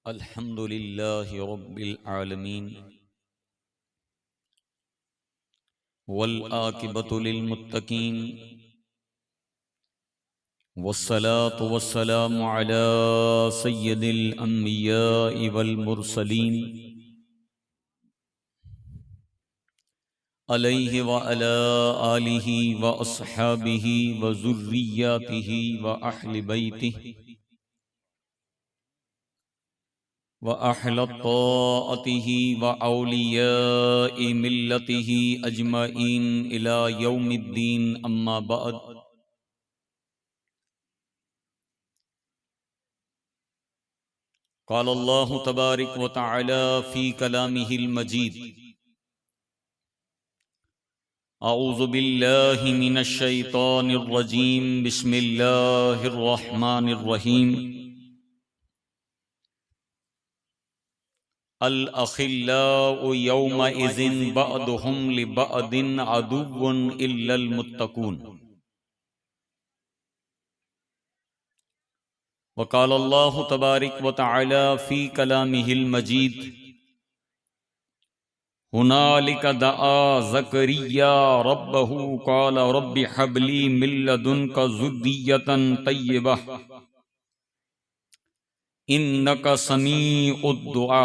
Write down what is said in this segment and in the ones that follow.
अल्हम्दुलिल्लाहि रब्बिल आलमीन वल आकिबतु लिल मुत्तकीन वस्सलातु वस्सलामु अला सय्यिदिल अंबियाइ वल मुरसलीन अलैहि व अला आलिहि व अस्हाबिहि व ज़ुर्रिय्यातिहि व अहलि बैतिहि व अहल ताअतिहि व औलियाइ मिल्लतिहि अजमईन इला यौमिद्दीन अम्मा बअद। क़ाल अल्लाहु तबारक व तआला फ़ी कलामिहिल मजीद अऊज़ु बिल्लाहि मिनश शैतानिर रजीम बिस्मिल्लाहिर रहमानिर रहीम। अल अखिल्लाउ यौमइज़िन बअदुहुम लिबअदिन अदुव्वुन इल्लल मुत्तकून। वक़ाल अल्लाहु तबारक व तआला फ़ी कलामिहिल मजीद हुनालिका दआ ज़करिया रब्बहू क़ाल रब्बि हबली मिन लदुनका ज़ुर्रिय्यतन तय्यबह इन्नका समीउद दुआ।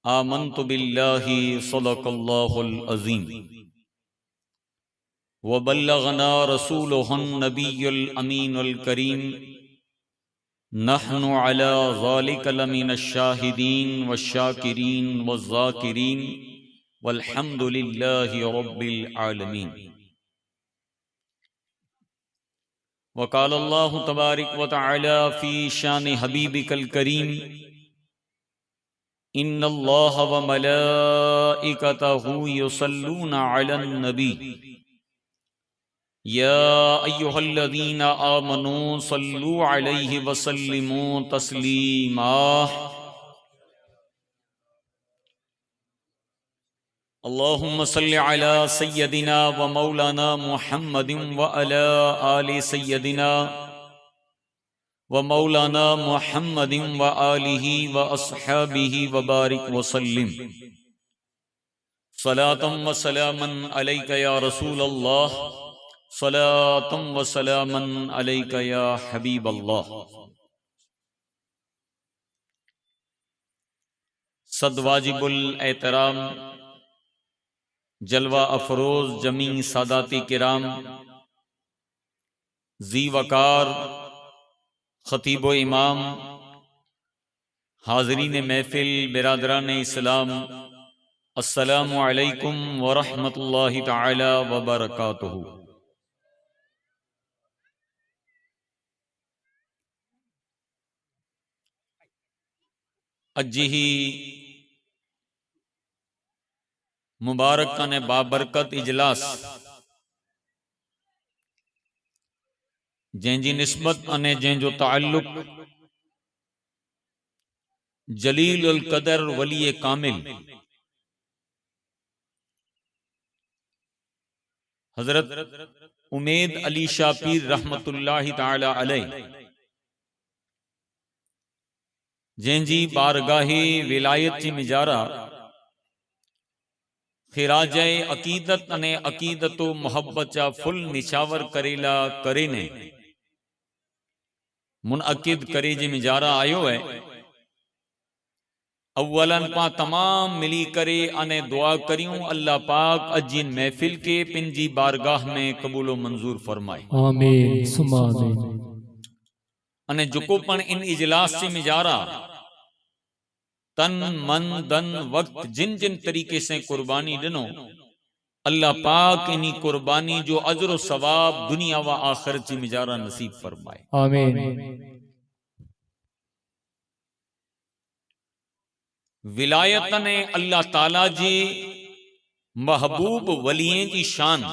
आमन्तु बिल्लाहि सदक़ल्लाहुल अज़ीम व बल्लगना रसूलुहुन नबियुल अमीनुल करीम नहनु अला ज़ालिका लमिनश शाहिदीन वश्शाकिरीन वज़्ज़ाकिरीन वल्हम्दुलिल्लाहि रब्बिल आलमीन। वक़ाल अल्लाहु तबारक व तआला फ़ी शानि हबीबिकल करीम इन्नल्लाह व मलाइकतहू युसल्लूना अलन नबी या अय्युहल्लज़ीना आमनू सल्लू अलैहि व सल्लिमू तस्लीमा। अल्लाहुम्मा सल्लि अला सय्यदिना व मौलाना मुहम्मदिन व अला आलि सय्यदिना व मौलाना मुहम्मदिन व आलिहि व अस्हाबिहि व बारिक व सल्लिम। सलातम व सलामन अलैका या रसूल अल्लाह सलातम व सलामन अलैका या हबीब अल्लाह। सदवाजिबुल एहतराम जलवा अफरोज जमी सादाती किराम जी वकार खतीब व इमाम हाज़रीन महफिल बिरादरान इस्लाम अस्सलामु अलैकुम व रहमतुल्लाहि तआला व बरकातुहू। अज्जी मुबारक ने बाबरकत इजलास जंहिंजी निस्बत अने जंहिंजो ताल्लुक जलील उल कदर वली कामिल हजरत उमेद अली शाह पीर रहमतुल्लाहि ताला अलैह जंहिंजी बारगाहे विलायत जी मिजारा खिराज अकीदत अने अकीदतो मोहब्बत जा फुल निशावर करेला करे ने मुनअकिद करे जी मिजारा आयो है। अव्वलन पा तमाम मिली करे अने दुआ करियूं अल्लाह पाक अजिन महफिल के पिंजी बारगाह में कबूलो मंजूर फरमाए आमीन सुमा आमीन। अने जुको पण इन इजलास से मिजारा तन मन धन वक्त जिन जिन तरीके से कुर्बानी दिनो अल्लाह पाक इनी कुर्बानी जो अजर सवाब दुनिया व आखिरत जी मिजारा नसीब फरमाए आमीन। विलायत ने अल्लाह ताला जी महबूब वलियें जी शान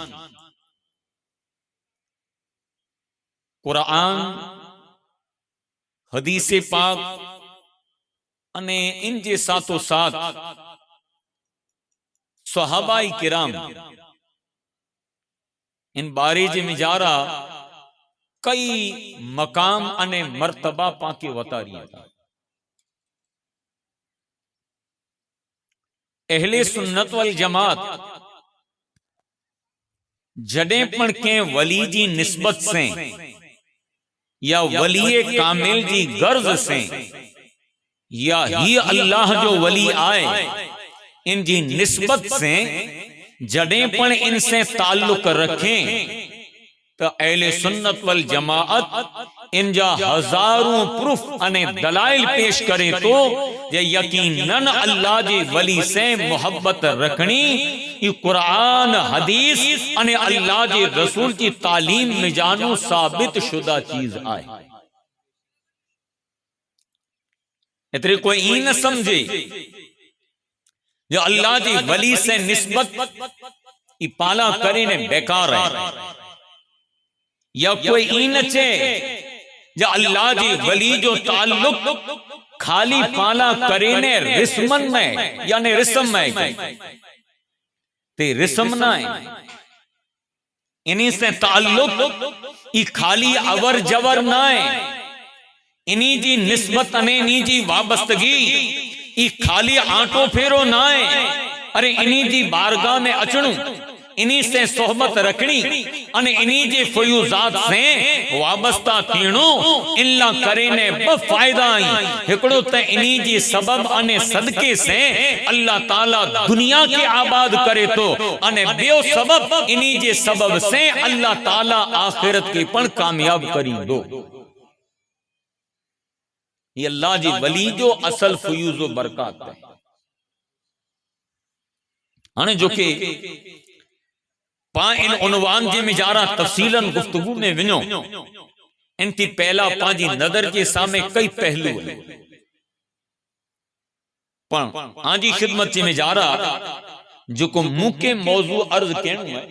कुरान हदीसे पाक अने इन जे साथो साथ सहाबाई किराम इन बारे जे मिजारा कई मकाम अने मर्तबा पाके वतारिया था। अहले सुन्नत वल जमात जडे पण के वली जी निस्बत से या वली कामिल जी गर्ज से या ही अल्लाह जो वली आए इन जी निस्बत से जडे पण इनसे ताल्लुक रखें तो अहले सुन्नत वल जमाअत इन जा हजारों प्रूफ अने दलाइल पेश करे तो ये यकीनन अल्लाह जी वली से मोहब्बत रखनी ये कुरान हदीस अने अल्लाह जी रसूल की तालीम में जानो साबित शुदा चीज आए। इतने कोई ई न समझे जो अल्लाह जी वली से निस्बत ई पाला करे ने बेकार है, या कोई ई न चे जो अल्लाह जी वली जो ताल्लुक खाली पाला करे ने रिस्मन में यानी रिस्म में ते रिस्म ना है इन्हीं से ताल्लुक ई खाली अवर जवर ना है, इन्हीं जी निस्बत अने इन्हीं जी वाबस्तगी ई खाली आंटो फेरो ना है। अरे इन्हीं जी बारगाह में अचणू इन्हीं से सोहबत रखनी अने इन्हीं जे फयूजात से वाबस्ता थीणो इल्ला करे ने ब फायदा आई। हिकड़ो त इन्हीं जी सबब अने सदके से अल्लाह ताला दुनिया के आबाद करे तो अने बेओ सबब इन्हीं जे सबब से अल्लाह ताला आखिरत के पण कामयाब करी दो। ये अल्लाह जी वली जो असल फयूज़ व बरकत है। हाणे जो के पा इन उनवान जे में जारा तफसीलन गुफ्तगू में विनो इनकी पहला पांजी नजर के सामने कई पहलू है पण आजी खिदमत जे में जारा जो को मुके मौजू अर्ज कहणो है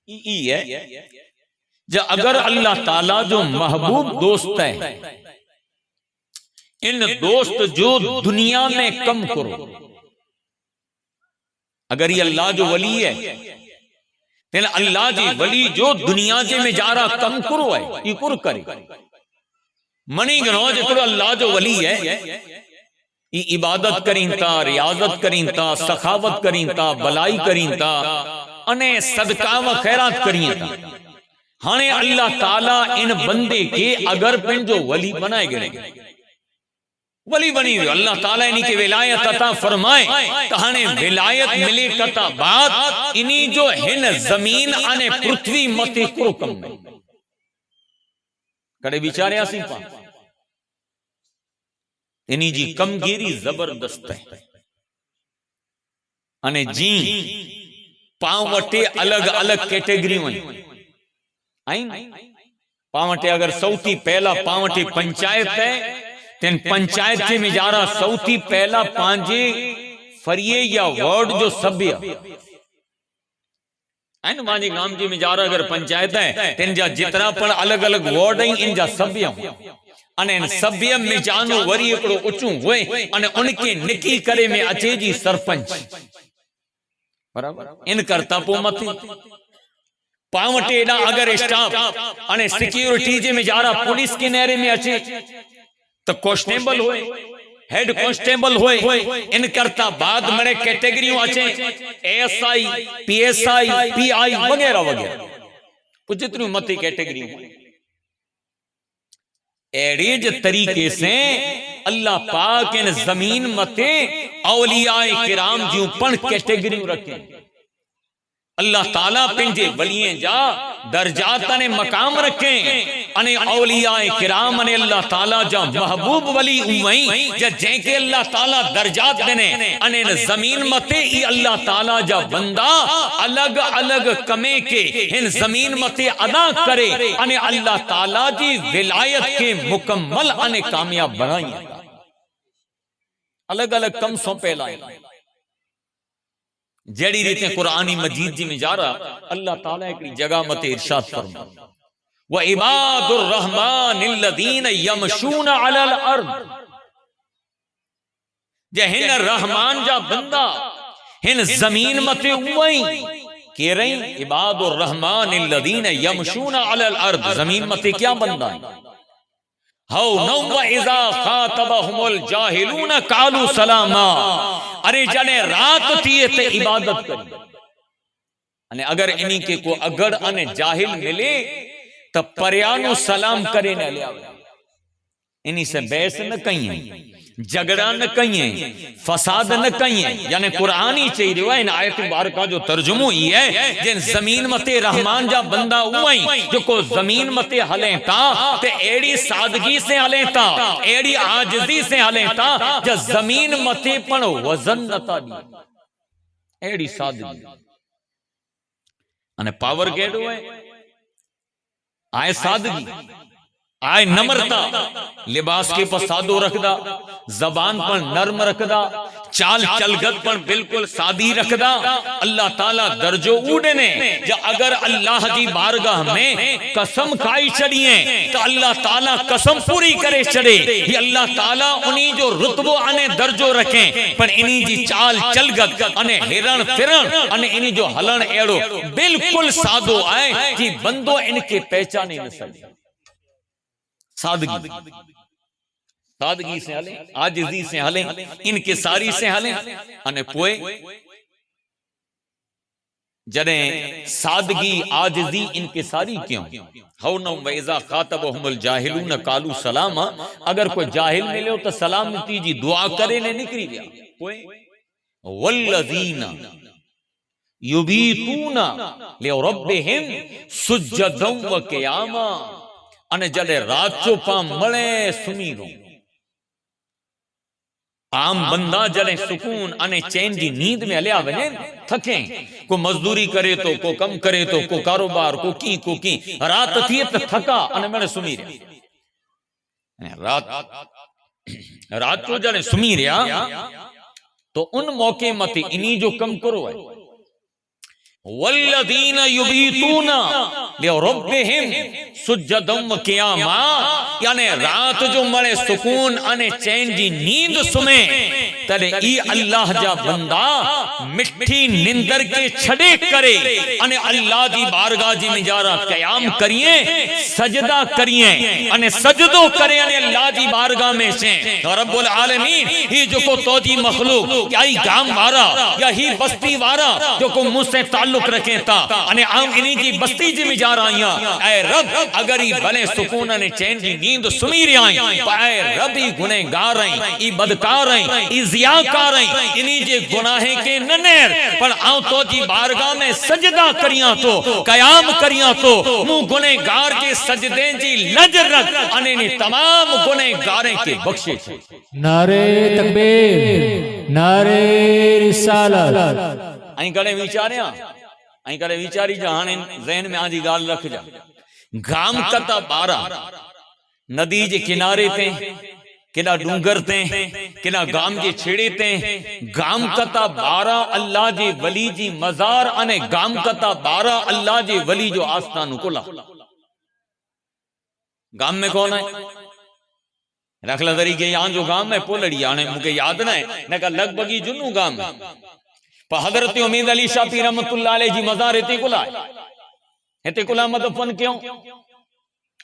ई है जो अगर अल्लाह ताला जो महबूब दोस्त है इन दोस्त जो दुनिया में कम करो, अगर ये अल्लाह जो वली है तेन अल्लाह जी वली जो दुनिया जे में जारा कम करो है ये कुर करे मनी गनो जो अल्लाह जो वली है ये इबादत करींता रियाजत करींता सखावत करींता भलाई करींता अने सदका व खैरात करींता। हाने अल्लाह ताला इन बंदे के अगर पिन जो वली बनाए गए वली बनी अल्लाह ताला इन्हीं की विलायत अता फरमाए कहाने विलायत मिले कता बात इन्हीं जो हिन जमीन अने पृथ्वी मते कुरकम में कड़े विचारे आसी पा इन्हीं जी कमगिरी जबरदस्त है अने जी पावटे अलग अलग कैटेगरी में आई पावटे अगर सौथी पहला पावटे पंचायत है तेन पंचायत के मिजारा सौथी पहला पांजे फरिये या वार्ड जो सभ्य है मांझे गांव जी मिजारा अगर पंचायत है तेन जा जितना पण अलग अलग वार्ड है इन जा सभ्य अने इन सभ्य में जानो वरी एकड़ो ऊंचो होए अने उनके निकी करे में अचे जी सरपंच बराबर इन करता पो मथे पावटेडा अगर स्टाफ अने सिक्योरिटी जे मिजारा पुलिस के नेरे में अचे तो कांस्टेबल होए हेड कांस्टेबल होए इन करता बाद मरे कैटेगरियों अचे एएसआई पीएसआई पीआई वगैरह वगैरह जितनी मती कैटेगरी एड़े ज तरीके से अल्लाह पाक इन जमीन मते औलियाए किराम जी पण कैटेगरी रखे अल्लाह ताला पिंजे वलिये जा दर्जात ने मकाम रखे अने औलियाए किराम ने अल्लाह ताला जा महबूब वली उमई जे जेके अल्लाह ताला दर्जात देने अने जमीन मते ई अल्लाह ताला जा बंदा अलग अलग कमे के इन जमीन मते अदा करे अने अल्लाह ताला जी विलायत के मुकम्मल अने कामयाब बनाई अलग अलग कम सौंपे लाए जेड़ी रीते कुरानी मजीद जी में जा रहा अल्लाह ताला एक जगह मते इरशाद फरमा व इबादुर रहमानिल्लज़ीन यमशून अलल अर्द जे हिन रहमान जा बंदा हिन जमीन मते उवई के रही इबादुर रहमानिल्लज़ीन यमशून अलल अर्द जमीन मते क्या बंदा हौ नौ व इज़ा खातबहुमुल जाहिलून कालू सलामा। अरे जने रात थिए ते इबादत करी अने अगर इन्हीं के को अगड़ अने जाहिल मिले तो पर्यानु सलाम करे न लिया। इन्हीं से बहस न कहिए, झगड़ा न कहिए, फसाद न कहिए। यानी कुरानी चई रहियो आहे इन आयत मुबारका जो तर्जुमो ई है जिन जमीन मते रहमान जा बंदा उई जो को जमीन मते हले ता ते एड़ी सादगी से हले ता, एड़ी आजिजी से हले ता जो जमीन मते पण वजन नता दी। एड़ी सादगी अने पावर केड़ो है? आए सादगी, आए नम्रता, लिबास के पर सादो रखदा, जबान पर नर्म रखदा, चाल चलगत पर बिल्कुल सादी रखदा। अल्लाह ताला दर्जो उड़ने जो अगर अल्लाह की बारगाह में कसम खाई चढ़िए तो अल्लाह ताला कसम पूरी करे चढ़े। ये अल्लाह ताला उन्हीं जो रुतबो अने दर्जो रखे पर इन्हीं जी चाल चलगत अने हिरण फिरण अने इन्हीं जो हलन एड़ो बिल्कुल सादो आए कि बंदो इनके पहचाने न सके। सादगी, सादगी से हले, आजिजी से हले, इनके सारी से हले अने पोए जने सादगी आजिजी इनके सारी क्यों? हौ नौ वैजा खातबहुमुल जाहिलून कालू सलामा। अगर कोई जाहिल मिले तो सलामती जी दुआ करे ने निकली गया। पोए वल्लज़ीना युबीतूना लिरब्बिहिम सुज्जदन व क़ियामा। अने जड़े रात चो पाम मळे सुमीरो। आम बंदा जड़े सुकून अने चैन जी नींद में हलिया वने थके, को मजदूरी करे तो, को कम करे तो, को कारोबार को की रात थिए तो थका अने मणे सुमी रहा। रात को जड़े सुमी रहा तो उन मौके मते इन्हीं जो कम करो है। वल्लज़ीना युबीतूना लिरब्बिहिम सुज्जदन व क़ियामा। यानी रात जो मळे सुकून अने चैन जी नींद सुमे तले ई अल्लाह जा बंदा मिठी निंदर के छड़े करे अने अल्लाह दी बारगाह जी में जारा क़याम करिए, सजदा करिए अने सजदो करे अने अल्लाह दी बारगाह में से रब्बुल आलमीन ही जो को तोजी मखलूक या ही गांव वारा या ही बस्ती वारा जो को मुझसे ताल्लुक रखे ता अने आम इन्हीं जी बस्ती जी में जा रहा ऐ रब अगर ही भले सुकून अने चैन जी नींद सुमी रहा ऐ रब ही गुनहगार हैं, ई बदकार हैं, ई ज़ियाकार हैं, इन्हीं जे गुनाहे के ननेर पर आऊं तो जी बारगाह में सजदा करिया तो क़याम करिया तो मु गुनहगार के सजदे जी लज रख अने ने तमाम गुनहगारे के बख्शे। नारे तकबीर, नारे रिसालत। आई कड़े विचारिया, आई कड़े विचारी जा हाने ज़हन में आजी गाल रख जा। गाम कता बारा नदी जे किनारे ते केड़ा डूंगर ते केड़ा गाम जे छेड़े ते गाम कता बारा अल्लाह जे वली जी मजार अने गाम कता बारा अल्लाह जे वली जो आस्थान कोला। गाम में कौन है? रखला तरीके यहाँ जो गाम है पोलड़ी आने मुझे याद ना है न का लगभग ही जुन्नू गाम है पर हजरत उम्मीद अली शाह पीर रहमतुल्लाह अलैह जी मजार इते कुला मतलब फन क्यों?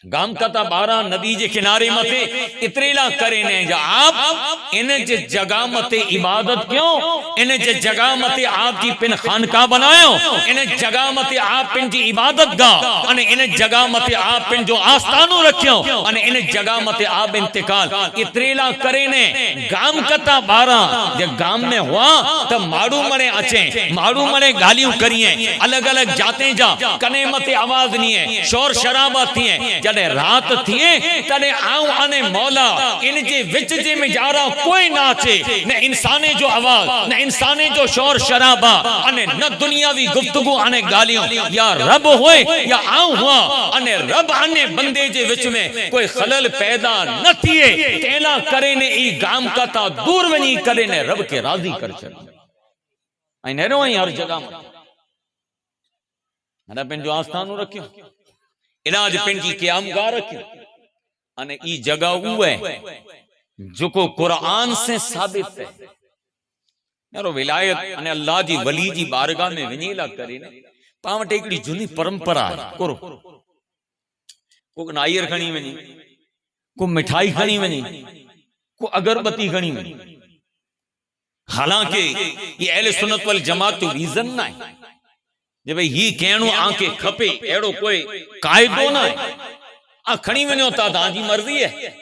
गाम कता बारा नदी जे किनारे मते इतरेला करे ने जा आप इन जे जगह मते इबादत क्यों? इन जे जगह मते आप जी पिन खानका बनायो, इन जगह मते आप पिन जी इबादत गा अने इन जगह मते आप पिन जो आस्थानो रखियो अने इन जगह मते आप इंतकाल इतरेला करे ने। गाम कता बारा जे गाम में हुआ तो माड़ू मणे अचे, माड़ू मणे गालियों करिए, अलग अलग जाते जा कने मते आवाज नहीं है, शोर शराबा थिए। जडे रात थिए तडे आऊं अने मौला इन जे विच जे में जारा कोई नाचे न इंसाने जो आवाज न इंसाने जो शोर शराबा अने न दुनियावी गुफ्तगू अने गालियों या रब होए या आऊं हुआ अने रब अने बंदे जे विच में कोई खलल पैदा न थिए तेला करे ने ई गाम कता दूर वनी करे ने रब के राजी कर छे। आई नेरो आई हर जगह में अने पिन जो आस्थानो रखियो इलाज पिन जी क़याम गा रखियो अने ई जगह उए जो को कुरान से साबित है। यारो विलायत अने अल्लाह जी वली जी बारगाह में वनीला करे ने पावट एकड़ी जुनी परंपरा है कोरो को नायर खणी वनी को मिठाई खणी वञे, को अगरबत्ती खणी वञे। हालांकि ये अहले सुन्नत वल जमात जो रीज़न ना है जे भाई ही कहणो आके खपे, एड़ो कोई कायदो ना है। आ खणी वञो ता तव्हांजी मर्ज़ी है।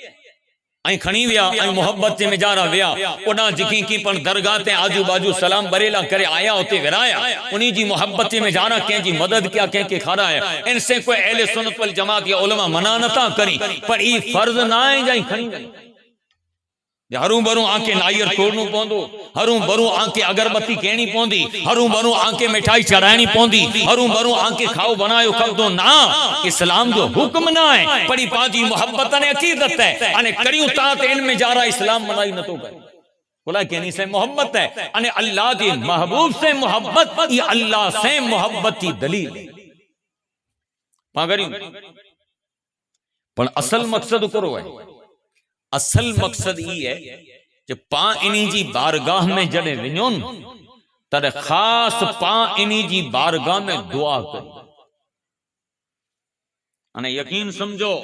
ऐं खणी विया ऐं मोहब्बत जे मिजारा विया, ओॾां जिकी की पण दरगाह ते आजू बाजू सलाम बरेला करे आया, उते विराया, उन्हीं जी मोहब्बत जे मिजारा कंहिंजी मदद किया, कंहिंखे खाराया। इनसे कोई अहले सुन्नत वल जमात या उलमा मना नथा करी, पर ई फर्ज ना है जाई खणी वञे। हरू भरू आके नारियल तोड़नो पवंदो, हरू भरू आके अगरबत्ती कहणी पवंदी, हरू भरू आके मिठाई चढ़ाइणी पवंदी, हरू भरू आके खाओ बनायो खपदो ना। इस्लाम जो हुक्म ना है, पड़ी पाजी मोहब्बत ने अकीदत है। अने करियो ता ते इन में जारा इस्लाम मनाई न तो करे। बोला कहनी से मोहब्बत है, अने अल्लाह के महबूब से मोहब्बत, ये अल्लाह से मोहब्बत की दलील पागरियो। पण असल मकसद करो है, असल मकसद ये है कि पा इन्हीं जी बारगाह में जड़े विञोन तद खास पा इन्हीं जी बारगाह में दुआ करी। अने यकीन समझो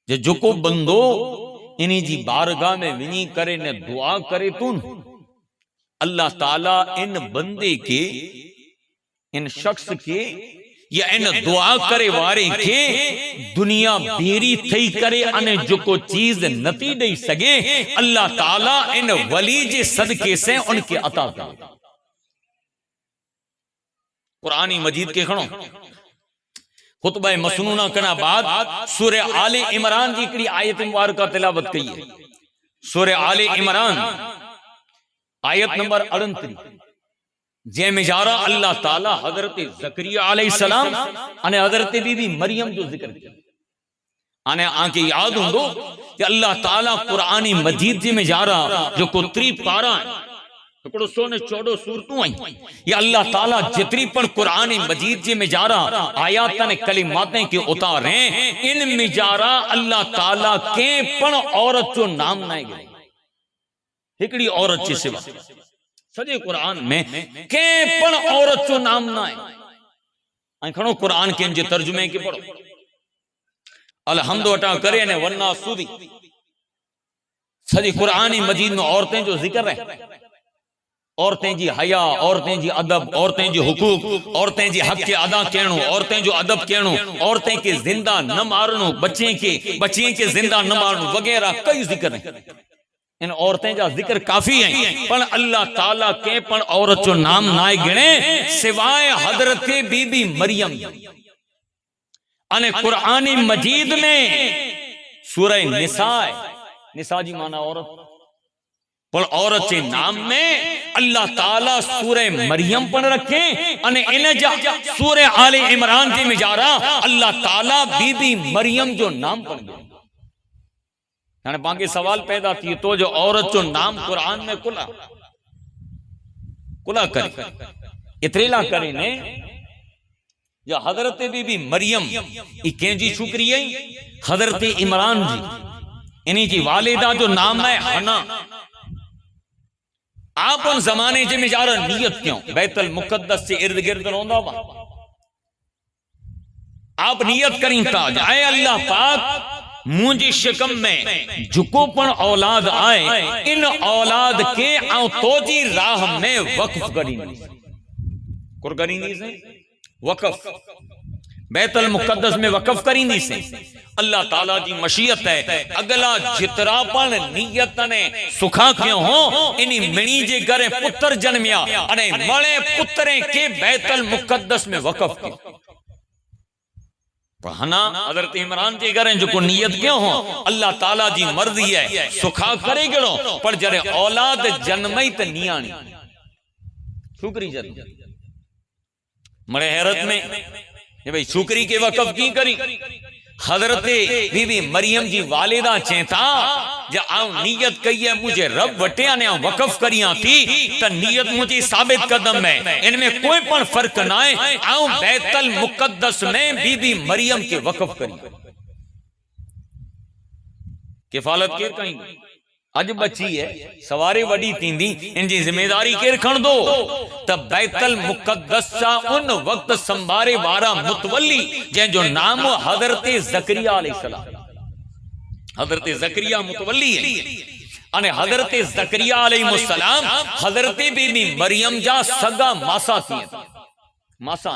जे जोको बंदो इन्हीं जी बारगाह में विञी करे ने दुआ करे तू, अल्लाह ताला इन बंदे के, इन शख्स के या इन दुआ करे वारे के दुनिया बेरी थई करे अने जोको चीज नती दई सके, अल्लाह ताला इन वली जे सदके से उनके अता करे। कुरानी मजीद के खणो, खुतबा मसनूना कना बाद सूरह आले इमरान जी हिकड़ी आयत मुबारका तिलावत कई है। सूरह आले इमरान आयत नंबर 38 जे मिजारा अल्लाह ताला हजरत ज़करिया अलैहिस्सलाम अने हजरत बीबी मरियम जो जिक्र किया। आने आके याद होंदो कि अल्लाह ताला कुरानी मजीद जे मिजारा जो को 3 पारा हिकिड़ो 114 सूरतूं आई, या अल्लाह ताला जितरी पण कुरानी मजीद जे मिजारा आयात ने कलिमातें के उतारे, इन मिजारा अल्लाह ताला के पण औरत जो नाम ना गिरे, हिकड़ी औरत जे सिवा सजे कुरान में के पण औरत जो नाम ना है। खणो कुरान के जे तर्जुमे के पढ़ो, अलहम्द वटा करे ने वन्ना सूदी सजी कुरानी मजीद में औरतें जो जिक्र है, औरतें जी हया, औरतें जी अदब, औरतें जी हुकूक, औरतें जी हक के अदा कहणो, औरतें जो अदब कहणो, औरतें के जिंदा न मारनो, बच्चे के जिंदा न मारनो वगैरह कई जिक्र है। इन औरतें जा जिक्र काफी हैं, पर अल्लाह ताला के पण औरत जो नाम ना गिणे सिवाय हजरत बीबी मरियम। अने कुरानी मजीद में सूरह निसा जी माना औरत, पर औरत के नाम में अल्लाह ताला सूरह मरियम पण रखे, अने इन जा सूरह आले इमरान जी में जारा अल्लाह ताला बीबी मरियम जो नाम पण गिणे। बाकी सवाल पैदा थी तो जो औरत जो नाम कुरान में कुला करे इतरेला करे ने जो हजरत बीबी मरियम ई कंहिंजी छोकरी है, हजरत इमरान जी इन्हीं जी वालिदा जो नाम है हना। आप उन जमाने जे में जारा नियत क्यों बैतुल मुकद्दस से इर्द गिर्द रोंदा वा, आप नियत करी था जाए अल्लाह पाक मुझी शिकम में जुको पण औलाद आए, इन औलाद के आउ तोजी राह में वक्फ करीनी से वक्फ बैतुल मुकद्दस में वक्फ करीनी से अल्लाह ताला जी मशीयत है। अगला जितरा पण नियत ने सुखा क्यों हो, इनी मिणी जे घरे पुत्र जन्मिया अने मळे पुत्रे के बैतुल मुकद्दस में वक्फ किया। हना हजरत इमरान जे घरे जो को नियत क्यों हो, अल्लाह ताला जी मर्जी है सुखा करे गिड़ो, पर जरे औलाद जन्मई त नियाणी छोकरी जन्म मरे हैरत में ये भाई छोकरी के वक़्फ की करी। हजरत बीबी मरियम जी वालिदा चेता जा आऊं नियत कई है मुझे रब वटिया ने वक़्फ करिया थी त नियत मुझे साबित कदम है, इनमें कोई पण फर्क ना है। आऊं बैतुल मुकद्दस में बीबी मरियम के वक़्फ करी किफालत केर कई अज बची है सवारे वडी थींदी, इनकी जिम्मेदारी केर खण दो त बैतुल मुकद्दस सा उन वक्त संभारे वारा मुतवली जंहिंजो नाम हजरत ज़करिया अलैहिस्सलाम। हजरत ज़करिया मुतवल्ली है अने हजरत ज़करिया अलैहिस्सलाम हजरत बीबी मरियम जा सगा मासा थी। मासा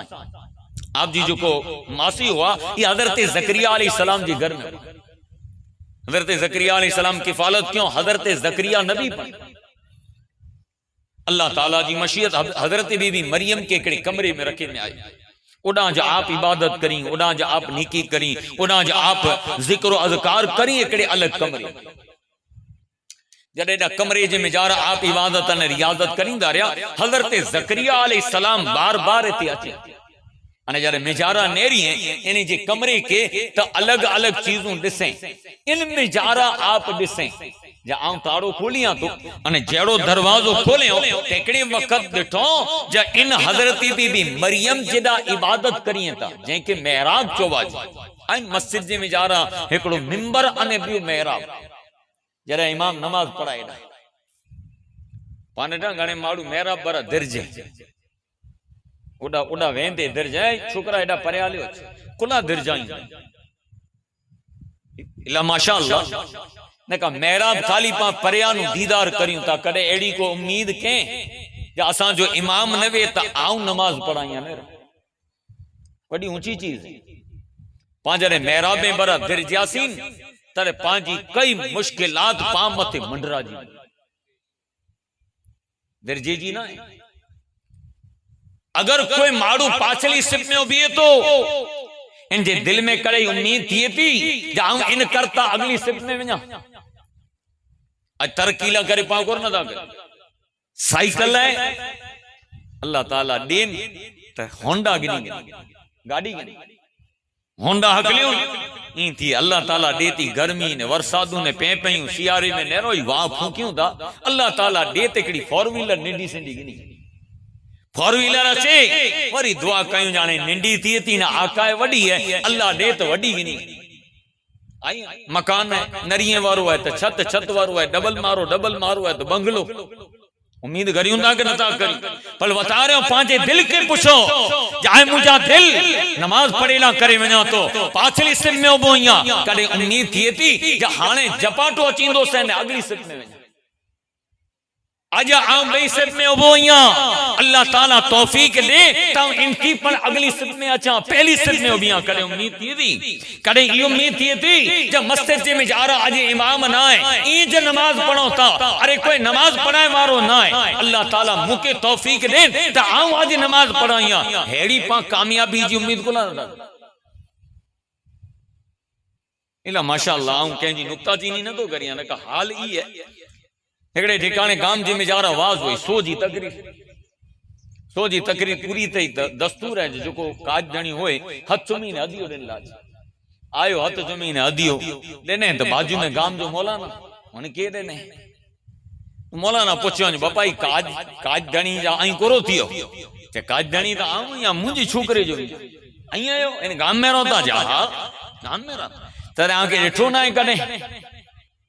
आप जी जो को मासी हुआ ये हजरत ज़करिया अलैहिस्सलाम जी घर में। हजरत ज़करिया अलैहिस्सलाम किफालत क्यों? हजरत ज़करिया नबी पर अल्लाह ताला जी मशीयत हजरत बीबी मरियम के एकड़े कमरे में रखे में आई। उड़ा जा आप इबादत करी, उड़ा जा आप निकी करी, उड़ा जा आप जिक्र अज़कार करी एकड़े अलग कमरे। जॾहिं कमरे जे में जारा आप इबादत ने रियाजत करींदा रहा हजरत ज़करिया अलैहिस्सलाम बार बार इते अचे अने जरे मेजारा नेरी है इन जे कमरे के तो अलग अलग चीजों दिसें इन मेजारा आप दिसें जा आऊं ताड़ो खोलिया तो अने जेड़ो दरवाजो खोलियो तेकड़े वक्त दिठो जा इन हजरत बीबी मरियम जेदा इबादत करिए ता जेके मेहराब चोवाज आइन मस्जिद जे मेजारा एकड़ो मिंबर अने बियो मेहराब जरा इमाम नमाज पढ़ाए पाने घणे माड़ू मेहराब बरा दिरजे उड़ा उड़ा वेंदे दिरजाए छोकरा एडा परियालियो कुला दिरजाई इला माशाअल्लाह ने का मेहराब खाली पा परियानु दीदार करियो ता कदे एड़ी को उम्मीद के या असा जो इमाम नवे ता आऊं नमाज पढ़ाइया ने बड़ी ऊंची चीज है पांजरे मेहराब में बरा दिरजासीन तरे पांजी कई मुश्किलात पा मथे मंडरा जी दिरजे जी ना अगर कोई माड़ू पाछली सिप में उभी तो इनके दिल में कड़े उम्मीद थी थी जाऊं इन करता अगली सिप में वञा आज तरक्की ला करे पाओ कोर न था साइकिल है अल्लाह ताला देन त होंडा गिनी गाड़ी गिनी होंडा हकलियो ई थी अल्लाह ताला देती गर्मी ने वरसादू ने पे पयूं सियारे में नेरोई वाह फूकियूं दा अल्लाह ताला देते कड़ी फोर व्हीलर निंडी सिंडी गिनी फोर व्हीलर अचे वरी दुआ कयूं जाने निंडी थी थी ना आकाए वडी है अल्लाह दे तो वडी गिनी आई मकान है नरिये वारो है तो छत छत वारो है डबल मारो है तो बंगलो उम्मीद करियूं था कि नता करी पर बता रहे हो पांचे दिल के पूछो जाए मुझा दिल नमाज पढ़ेला करे वना तो पाछली सिप में उबो या कदे उम्मीद थी थी जा हाने जपाटो अचींदो से ने अगली सिप में वना आजा आऊं बई सिप में उबो या अल्लाह ताला तौफीक दे ता इनकी पर अगली सिप में अचा पहली सिप में उबिया करे उम्मीद थी थी कदे ई उम्मीद थी थी जब मस्जिद जे में जा रहा आज इमाम ना है ई जे नमाज पढ़ो ता अरे कोई नमाज पढ़ाए वारो ना है अल्लाह ताला मुके तौफीक दे ता आऊं आज नमाज पढ़ाइया हेड़ी पा कामयाबी जी उम्मीद को ना इला माशाअल्लाह आऊं के जी नुक्ताचीनी न तो करिया न का हाल ई है एकड़े ठिकाने गांव जी में जारा आवाज हुई सो जी तकरीर पूरी थई दस्तूर है जो को काज जणी होए हथ चुमी ने अदियो दिन लाज आयो हथ चुमी ने अदियो देने तो बाजू में गांव जो मौलाना उन के देने मौलाना पूछो बापा काज जणी जा आई कोरो थियो के काज जणी तो आऊं या मुंजी छोकरे जो आई आयो इन गांव में रहता जा गांव में रहता तरे आके डिठो ना कने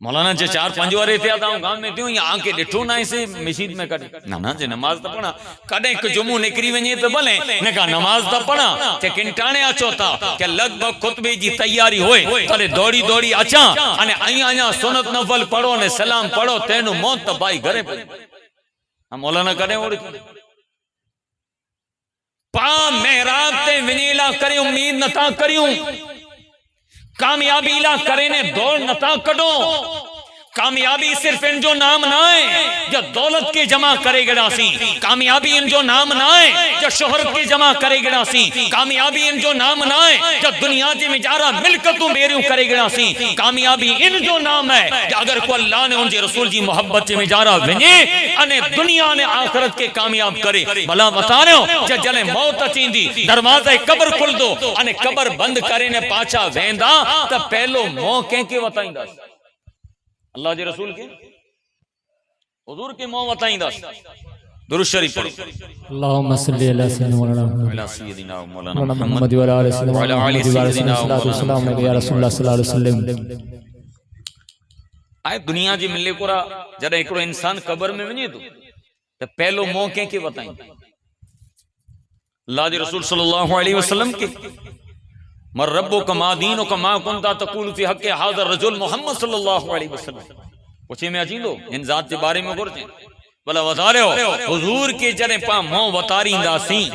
मौलाना जे 4-5 वारे थे गांव में थियो या आके डिठो ना से मस्जिद में कदे ना जे नमाज तो पढ़ा कदे एक जुमो निकरी वने तो भले ने का नमाज तो पढ़ा के किंटाणे अचो ता के लगभग खुतबे जी तैयारी होए तले दौड़ी दौड़ी अचा अने आया सुन्नत नफल पढ़ो ने सलाम पढ़ो तेनु मौत तो भाई घरे पे मौलाना कदे ओड़ी पा मेहराब ते विनीला करे उम्मीद नता करियूं कामयाबी ला करे ने दौड़ नता कढो कामयाबी सिर्फ इन जो नाम ना है जो दौलत के जमा करे गिड़ासी कामयाबी इन जो नाम ना है जो शोहरत के जमा करे गिड़ासी कामयाबी इन जो नाम ना है जो दुनिया जे में जारा मिलकतों बेरियों करे गिड़ासी कामयाबी इन जो नाम है जो अगर को अल्लाह ने उनके रसूल जी मोहब्बत जे में जारा वने अने दुनिया ने आखिरत के कामयाब करे भला बता रहे हो जो जले मौत अचींदी दरवाजा कब्र खुल दो अने कब्र बंद करे ने पाछा वेंदा त पहलो मोह के वताईंदा अल्लाह जे रसूल के हुजूर के मोह वताईंदा दुरूद शरीफ पढ़ो अल्लाहुम्मा सल्ली अला सय्यिदिना मौलाना मुहम्मद व अला आलि सय्यिदिना सल्लल्लाहु अलैहि या रसूलुल्लाह सल्लल्लाहु अलैहि वसल्लम आए दुनिया जी मिले कोरा जरा एकड़ो इंसान कब्र में वने तो पहलो मोह के वताईंदा अल्लाह जे रसूल सल्लल्लाहु अलैहि वसल्लम के मर रब्बो कमा दीनो कमा कुंता तकूल फी हक़ हाज़र रजुल मोहम्मद सल्लल्लाहु अलैहि वसल्लम पुछे में अचींदो इन ज़ात जे बारे में घुर्जे भला वधारियो हुजूर के जड़े पा मों वतारींदासीं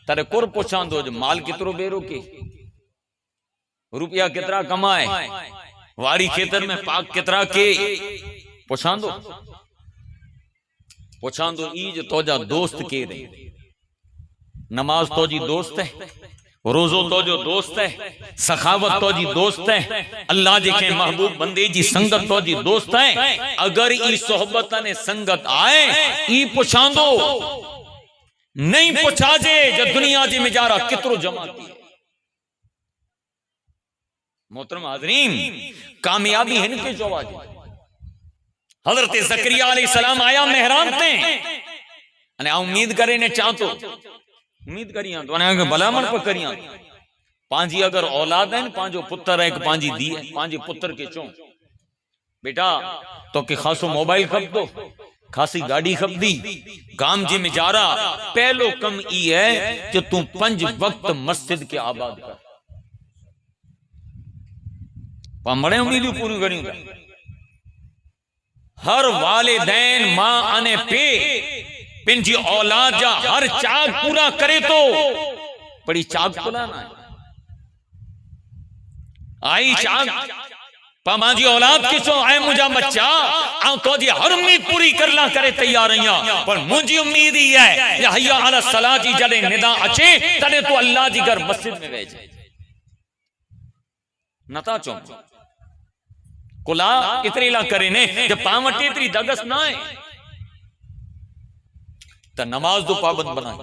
तरे कुर पुछांदो जो माल केतिरो बेरो के रुपया केतिरा कमाए वाड़ी खेतर में पाक केतिरा के पुछांदो पुछांदो ई जो तोजा दोस्त के रे नमाज तोजी दोस्त है रोजो तो जो दोस्त है सखावत तो जी दोस्त है अल्लाह जे के महबूब बंदे जी संगत तो जी दोस्त है अगर ई सोहबत ने संगत आए ई पुछांदो नहीं पुछा जे जो दुनिया जी में जारा कितरो जमा की मोहतरम हाज़रीन कामयाबी है इनके जवाब हजरत ज़करिया अलैहि सलाम आया मेहराब ते अने उम्मीद करे ने चाहतो उम्मीद करियां तो अने भलामण पर करियां पांजी अगर औलाद है पांजो पुत्र है पांजी दी है पांजे पुत्र के चो बेटा तो के खासो मोबाइल खप दो खासी गाड़ी खप दी गाम जी में जारा पहलो कम ई है कि तू 5 वक्त मस्जिद के आबाद कर पामड़े उम्मीद पूरी करियो हर वालिदैन मां अने पे पिंजी औलाद जा हर चाक पूरा करे तो बड़ी चाक पूरा ना आई चाक पामाजी औलाद किसो आए मुझा बच्चा आ तो जी हर उम्मीद पूरी करला करे तैयार रहिया पर मुझी उम्मीद ही है या हय्या अला सलाह जी जड़े निदा अचे तने तो अल्लाह जी घर मस्जिद में वेजे नता चो कुला इतरी ला करे ने जब पावटे इतरी दगस ना है तो नमाज दो पाबंद बनाई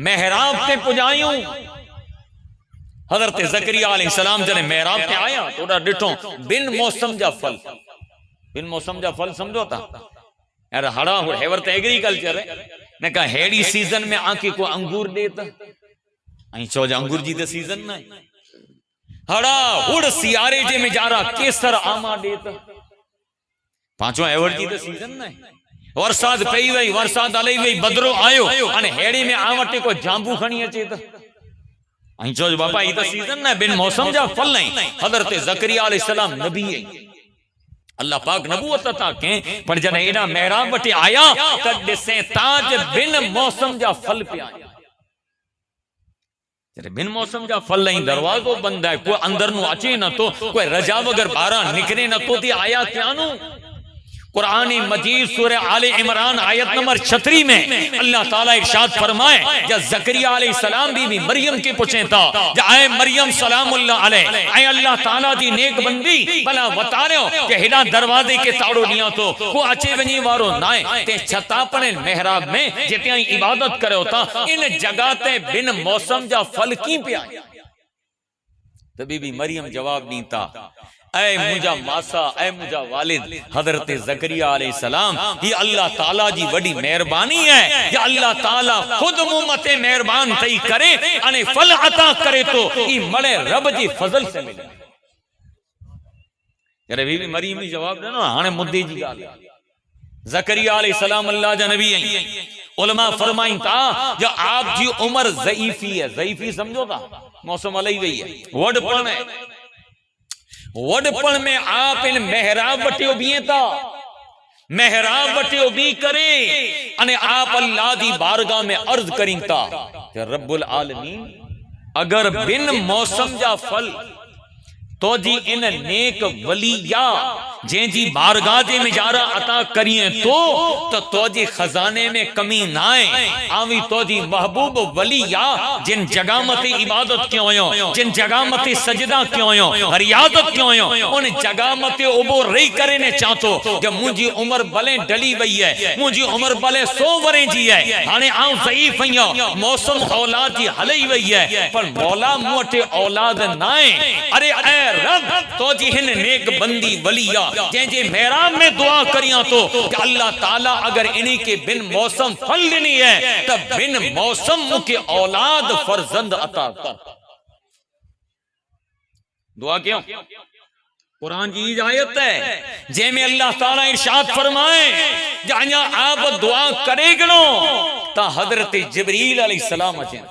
मेहराब ते पुजायूं हजरत ज़करिया अलैहिस्सलाम जने मेहराब ते आया तोड़ा डिठो बिन मौसम जा फल समझो था यार हड़ा हेवर ते एग्रीकल्चर है ने कहा हेड़ी सीजन में आके को अंगूर देता आई चोजा अंगूर जी ते सीजन ना हड़ा हुड़ सियारे जे में जारा केसर आमा देता पांचों एवर जी ते सीजन ना वरसाद पई वई वरसाद अलई वई बदरो आयो अने हेड़ी में आवटे को जांबू खणी अचे त आई चो बाबा ई तो सीजन ना बिन मौसम जा फल नहीं हजरत ज़करिया अलैहिस्सलाम नबी है अल्लाह पाक नबूवत अता के पर जने एडा मेहराब वटे आया त दिसे ताज बिन मौसम जा फल पे आया जरे बिन मौसम जा फल नहीं दरवाजो बंद है कोई अंदर नु अचे न तो कोई रजा वगर बारा निकले न तो ती आया क्यानु कुरान मजीद सूरह आले इमरान आयत नंबर 36 में अल्लाह ताला इरशाद फरमाए जब ज़करिया अलैहिस्सलाम बीवी मरियम के पूछे था जब आए मरियम सलामुल्लाह अलैह आए अल्लाह ताला दी नेक बंदी भला बतारियो कि हेडा दरवाजे के ताड़ो दिया तो को अचे वनी वारो नाए ते छता पने मेहराब में जिते इबादत करो था इन जगह ते बिन मौसम जा फल की पे आया तो बीबी मरियम जवाब दी था ऐ मुझा मासा ऐ मुझा वालिद हजरत ज़करिया अलैहिस्सलाम ये अल्लाह ताला जी बड़ी मेहरबानी है ये अल्लाह ताला खुद मुमते मेहरबान तई करे अने फल अता करे तो ई मड़े रब जी फजल से मिले यार बीबी मरियम ही जवाब देना हाने मुद्दे जी गाल ज़करिया अलैहिस्सलाम अल्लाह जा नबी है उलमा फरमाइन ता जो आप जी उम्र ज़ईफी है ज़ईफी समझो ता मौसम अलई वई है वडपण है वडपण में आप इन मेहराब वटियो बीए था मेहराब वटियो बी करे अने आप अल्लाह दी बारगाह में अर्ज करीं था कि रब्बुल आलमीन अगर बिन मौसम जा फल तो जी इन नेक वलिया जे जी बारगाह जे में जारा अता करिए तो जी खजाने में कमी ना आए आवी तो जी महबूब वलिया जिन जगह मते इबादत क्यों हो जिन जगह मते सजदा क्यों हो रियादत क्यों हो उन जगह मते उबो रही करे ने चाहतो जब मुझी उम्र भले डली वई है मुझी उम्र भले 100 वरे जी है हाने आऊं ज़ईफ हूं मौसम औलाद जी हलई वई है पर मौला मोटे औलाद ना है अरे ए रब तो जी हिन नेक बंदी वलिया जे मेहराब में दुआ करिया तो कि अल्लाह ताला अगर इन्हीं के बिन मौसम फल देनी है तब बिन मौसम मुके औलाद फरजंद अता कर दुआ क्यों कुरान की आयत है जेमें अल्लाह ताला इरशाद फरमाए जाया आप दुआ करे गणो ता हजरत जिब्रील अलैहिस्सलाम अचे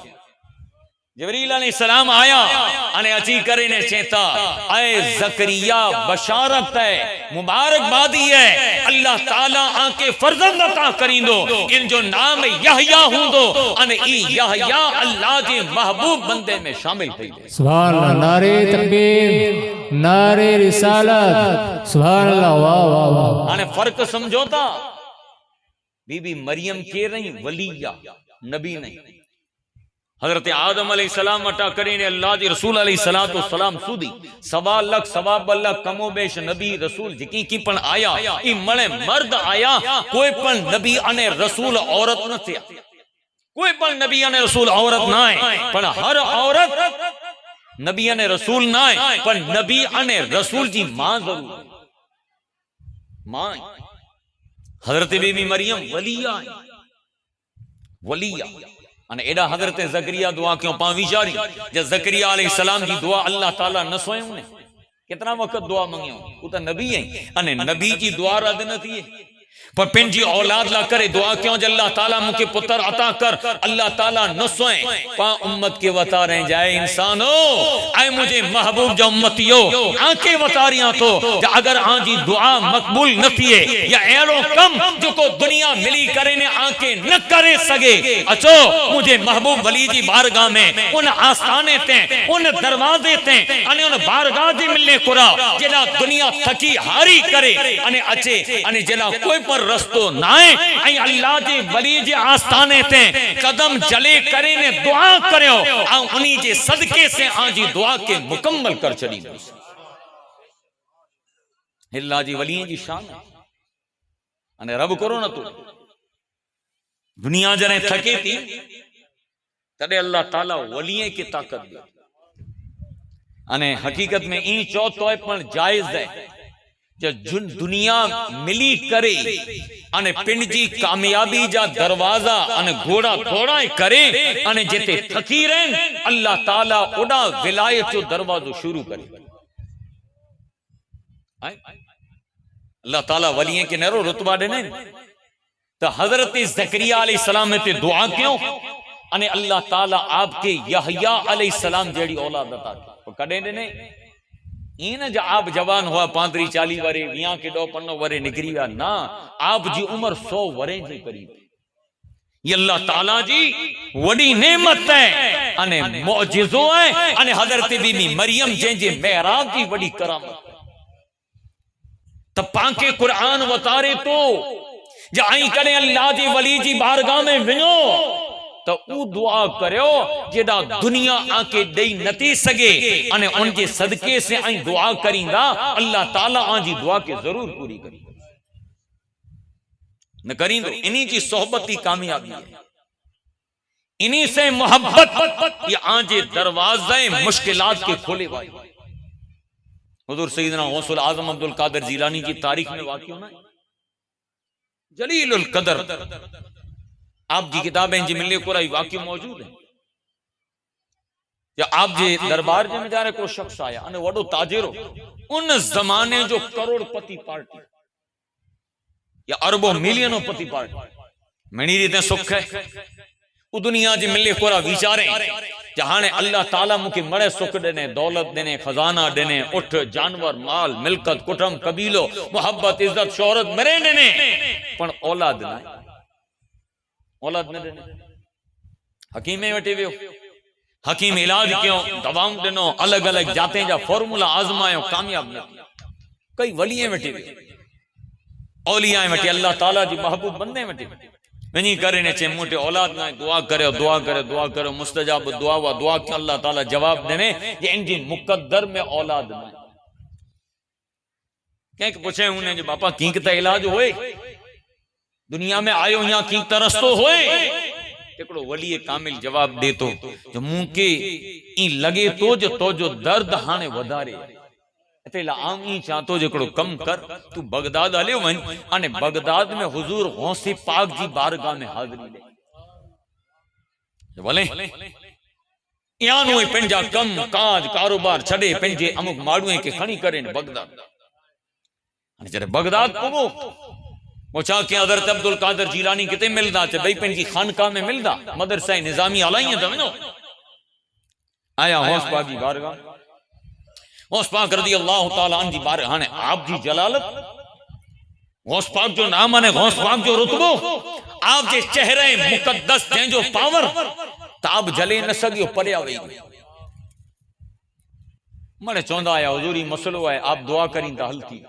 जबरील अलैहिस्सलाम आया अने अची करे ने चेता ऐ ज़करिया बशारत है, मुबारकबादी है, अल्लाह ताला आके फर्जंद अता करींदो, इन जो नाम यहया हुंदो अने ई यहया अल्लाह जे महबूब बंदे में शामिल थई दे। सुभान अल्लाह, नारे तकबीर, नारे रिसालत, सुभान अल्लाह, वाह वाह वाह। आने फर्क समझो ता, बीबी मरियम के रही वलिया, नबी नहीं। हजरत आदम अलैहिस्सलाम अटा करीने अल्लाह जी रसूल अलैहिस्सलातु सलाम सुधी सवा लख कमो बेश नबी रसूल जिकी की पण आया, ई मणे मर्द आया, कोई पण नबी अने रसूल औरत न थिया, कोई पण नबी अने रसूल औरत ना है, पण हर औरत नबी अने रसूल ना है, पण नबी अने रसूल जी मां जरूर मां। हजरत बीबी मरियम वलिया है, वलिया अने एडा हजरत ज़करिया दुआ क्यों पा विचारी जे ज़करिया अलैहिस्सलाम जी दुआ अल्लाह ताला न सोयो ने, कितना वक्त दुआ मंगियो, उ त नबी है अने नबी जी दुआ रद न थी, पर पंहिंजी औलाद ला करे दुआ क्यों जे अल्लाह ताला मुके पुत्र अता कर, अल्लाह ताला न सोए पा उम्मत के वता रह जाए इंसानो ऐ मुझे महबूब जो उम्मतियो आके वतारिया तो अगर आजी दुआ मकबूल न थिए या एड़ो कम जो को दुनिया मिली करे ने आके न करे सके, अचो मुझे महबूब वली जी बारगाह में उन आस्थाने ते उन दरवाजे ते अने उन बारगाह जी मिलने कुरा जेला दुनिया थकी हारी करे अने अचे अने जेला कोई पर रस्तो नाए ऐं अल्लाह जे वली जे आस्थाने ते कदम जले करे ने दुआ करियो आ उन्हीं जे सदके से आजी दुआ के मुकम्मल कर चली। अल्लाह जी वली जी शान अने रब करो न तू दुनिया जने थके थी तदे अल्लाह ताला वलिये की ताकत दे अने हकीकत में ई चो तो पण जायज है दुनिया मिली करे अने पिंड जी कामयाबी जा दरवाजा अने घोड़ा दौड़ाए करे अने जेते थकी रहे अल्लाह ताला ओडा विलायत जो दरवाजो शुरू करे। अल्लाह ताला वलिये के नरो रुतबा देने तो हजरत ज़करिया अलैहिस्सलाम ते दुआ क्यों अने अल्लाह ताला आपके यहया अलैहिस्सलाम जेड़ी औलाद अता की कदे देने इन जो आप जवान हुआ 35-40 वरे 20 के 50 वरे निकरी विया ना, आप जी उम्र 100 वरे जे करीब, ये अल्लाह ताला जी वडी नेमत है अने मौजिज़ो है अने हजरत बीबी मरियम जे मेहराब जी वडी करामत है। त पाके कुरान वतारे तो जे आई करे अल्लाह जी वली जी बारगाह में विनो तो ऊ दुआ करो जेदा दुनिया आके दई नती सके अने उनके सदके से आई दुआ करींदा अल्लाह ताला आजी दुआ के जरूर पूरी करी न करींदो। इन्हीं की सोहबत ही कामयाबी है, इन्हीं से मोहब्बत ये आजे दरवाजे मुश्किलात के खोले वाली। हुजूर सैयदना गौसुल आजम अब्दुल कादिर जिलानी की तारीख में वाक़िया ना जलीलुल कदर आप जी किताबें जी मिलने को वाक्य मौजूद है या आप जी दरबार जे में जा रहे को शख्स आया अने वडो ताजिरो उन जमाने जो करोड़पति पार्टी या अरबों मिलियनों पति पार्टी मणी रीते सुख है उ दुनिया जी मिले कोरा विचारे जहां अल्लाह ताला मुके मड़े सुख देने दौलत देने खजाना देने उठ जानवर माल मिलकत कुटुंब कबीलो मोहब्बत इज्जत शोहरत मरे देने पण औलाद ना औलाद न देने। हकीम वटे वियो हकीम इलाज क्यों दवाऊं दिनो अलग अलग जाते जा फॉर्मूला आजमायो कामयाब न कई वलिये वटे वियो औलिया वटे अल्लाह ताला जी महबूब बंदे वटे वनी करे ने चे मोटे औलाद ना दुआ करे मुस्तजाब दुआ वा दुआ के अल्लाह ताला जवाब देने ये इनकी मुकद्दर में औलाद ना के पूछे उन्हें जो बापा की ता इलाज होए दुनिया में आयो यहाँ की तरस्तो होए एकड़ो वली कामिल जवाब दे तो जो मुंह के ई लगे तो जो दर्द हाने वधारे एतेला आम ई चाहतो जेकड़ो कम कर तू बगदाद हलियो वन अने बगदाद में हुजूर गौसे पाक जी बारगाह में हाजिरी दे बोले यानो पंजा कम काज कारोबार छड़े पंजे अमुक माड़ुए के खणी करे बगदाद अने जरे बगदाद पवो वो चाह के हज़रत अब्दुल कादिर जिलानी किते मिलदा चे भाई पंजी खानका में मिलदा मदरसा निजामी अलाइए तो वनो आया हौस पाक जी बारगाह, हौस पाक रज़ी अल्लाह ताला अन्हु जी बारगाह। हाणे आप जी जलालत, गौस पाक जो नाम आने, गौस पाक जो रुतबो, आप जे चेहरे मुकद्दस जंहिंजो पावर ताब जले न सघियो परिया वई। माने चवंदा आया हुजूर ही मसलो है, आप दुआ करीं त हल थी।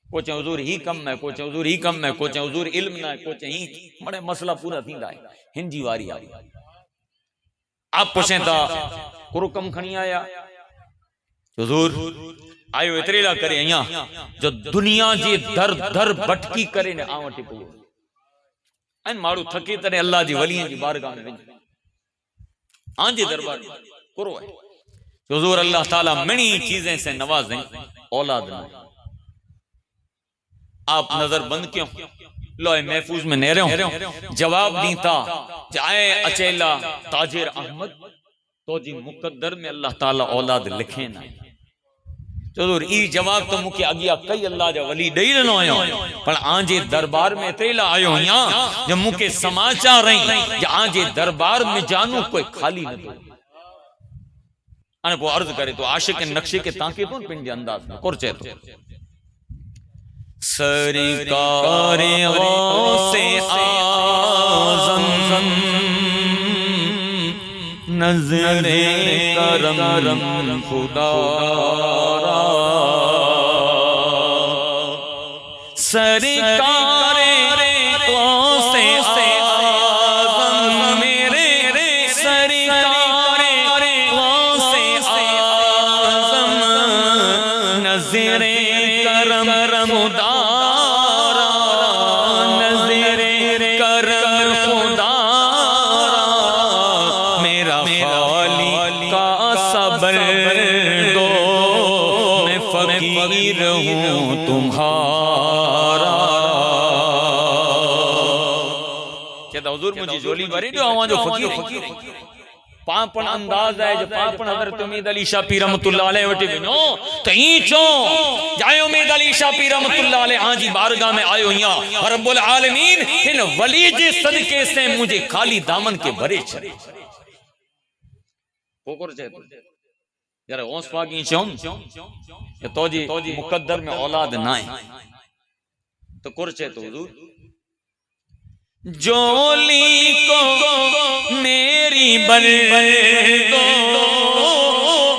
को चए हुजूर ही कम है, को चए हुजूर ही कम है, को चए हुजूर इल्म ना है, को चए ही। माने मसला पूरा थींदा है। हिन जी वारी आई, आप पुछें था कुरो कम खणी आया, हुजूर आयो एतरे ला करे अया जो दुनिया जे दर दर भटकी करे ने आ वटि पयो। ऐं माण्हू थके तने अल्लाह जी वलीअ जी बारगाह में वञे, आंजे दरबार में कुरो है। हुजूर अल्लाह ताला मणी चीजें से नवाजें, औलाद न। आप नजर बंद क्यों, लोए महफूज में ने रहो। जवाब दी था चाहे अचेला ताजिर अहमद तो जी मुकद्दर में अल्लाह ताला औलाद लिखे ना। हुजूर ई जवाब तो मुके अगिया कई अल्लाह जा वली दई ॾिनो आयो, पर आंजे दरबार में तेला आयो या जो मुके समाचार रही आंजे दरबार में जानू कोई खाली न तो। अने को अर्ज करे तो आशिक नक्शे के ताके तो पिंड अंदाज में कुर चे तो सरकार गौसे आज़म नज़रे करम खुदा, सरकार गौसे आज़म मेरे सरकार गौसे आज़म नज़रे करम खुदा, नज़रे करम खुदा मेरा खाली का सब्र दो, मैं फकीर हूँ तुम्हारा। कहता हुजूर मुझे झोली भरी दो, आवां जो फकीर पापन अंदाज है जो पापन हजरत उम्मीद अली शाह पीर रहमतुल्लाह अलैह वटि वञो त ई चो जाए उम्मीद अली शाह पीर रहमतुल्लाह अलैह हाजी बारगाह में आयो हिया रब्बुल आलमीन इन वली जे सदके से मुझे खाली दामन के भरे छे। कोकर जे यार ओस पागी चों ये तोजी मुकद्दर में औलाद ना है तो कुर छे तो हुजूर जोली को मेरी बर दो,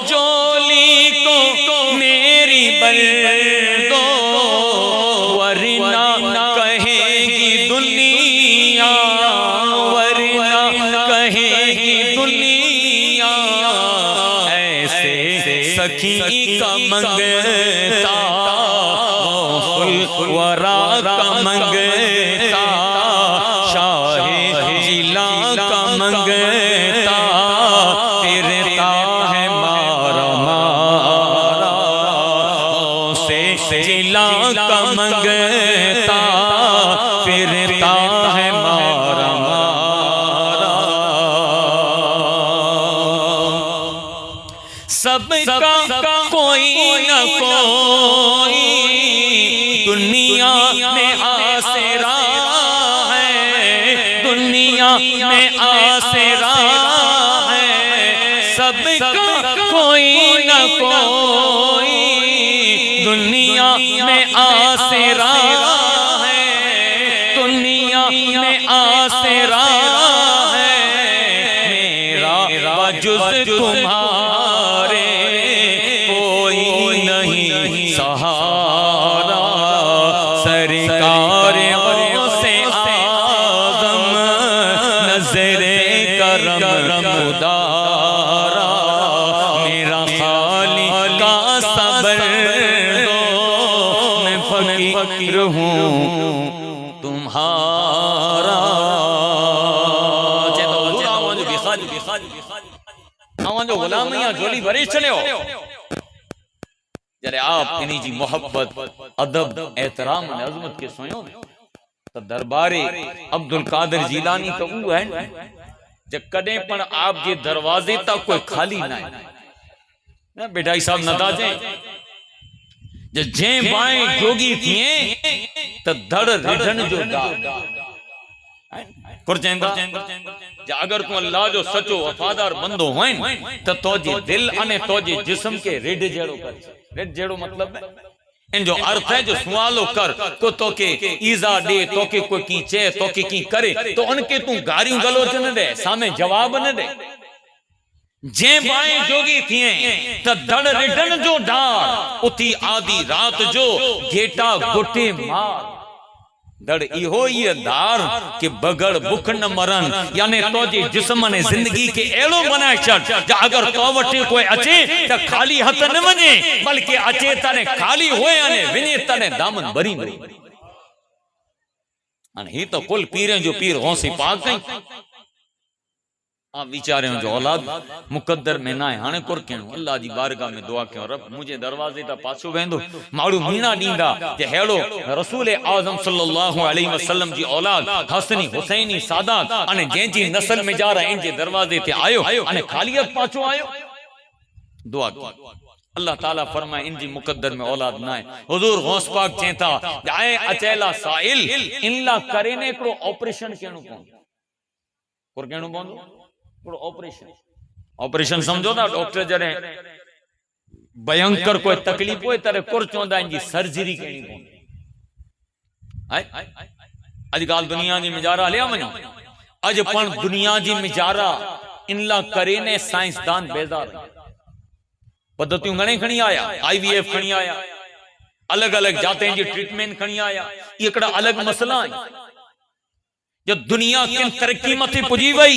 जोली को मेरी बर दो, वरना कहेगी दुनिया, वरना कहेगी दुनिया ऐसे सखी का मंगता वरा का मंगता, शाहे जिला का मंगता, फिरता है मारा मारा से जिला का मंगता, फिरता है मारा मारा। सबका कोई न कोई दुनिया में आसरा है, दुनिया में आसरा है, सबका कोई न कोई दुनिया में आसरा है, दुनिया में आसरा है, मेरा वजुद तुम्हारे कोई नहीं सहारा, सरकार से आज़म नज़रे करम खुदारा, मेरा खाली का सब्र दो, मैं फकीर हूँ तुम्हारा। जो गुलाम या झोली भरे चले हो जरे आप इन्हीं जी मोहब्बत अदब एहतराम और अजमत के सोयो तो दरबारे अब्दुल कादिर जीलानी तो वो है जब कदे पण आप जे दरवाजे तक कोई खाली ना है ना बेटाई साहब नदा जे जब जे बाएं जोगी थिए तो धड़ रिढ़न जो दा अगर तू अल्लाह जो सचो वफादार बंदो होए तो तोजी दिल अने तोजी जिस्म के रिड जेड़ो कर। रिड जेड़ो मतलब है इन जो अर्थ है जो सुवालो कर को तो के ईजा दे तो के कोई की चे तो के की करे तो उनके तू गारियों गलोच न दे सामे जवाब न दे। जे बाए जोगी थिए त धड़ रिडन जो डार उथी आधी रात जो गेटा गुटे मार। दड़ इहो ये दार के बगड़ बुख न मरन यानी तो जी जिस्म ने जिंदगी के एड़ो बनाए छड़ जा अगर तो वटे कोई अचे त खाली हथ न वने बल्कि अचे तने खाली होए अने विने तने दामन भरी भरी अने ही तो कुल पीरे जो पीर गौसी पाक कई आ विचारे जो औलाद मुकद्दर में ना हाने कुर केणो अल्लाह जी बारगाह में दुआ कयो रब मुझे दरवाजे ता पाछो वेंदो माड़ू मीना दींदा जे हेड़ो रसूल आजम सल्लल्लाहु अलैहि वसल्लम जी औलाद हसनी हुसैनी सादात अने जेंजी नस्ल में जा रहे इन जे दरवाजे ते आयो अने खालियत पाछो आयो दुआ अल्लाह ताला फरमाए इन जी मुकद्दर में औलाद ना है। हुजूर गौस पाक चेता जाए अचेला साइल इनला करे ने एकड़ो ऑपरेशन केणो कोन कुर केणो बोंदो ऑपरेशन समझो ना डॉक्टर जरे भयंकर कोई तकलीफ हो तारे कुर चोंदा इन जी सर्जरी केणी कोन अजकल दुनिया जी मिजारा लिया वनो अज पण दुनिया जी मिजारा इनला करे ने साइंसदान बेजार पद्धतियों घणे खणी आया IVF खणी आया अलग अलग जाते जी ट्रीटमेंट खणी आया एकड़ा अलग मसला है जो दुनिया किन तरक्की मथे पुजी वई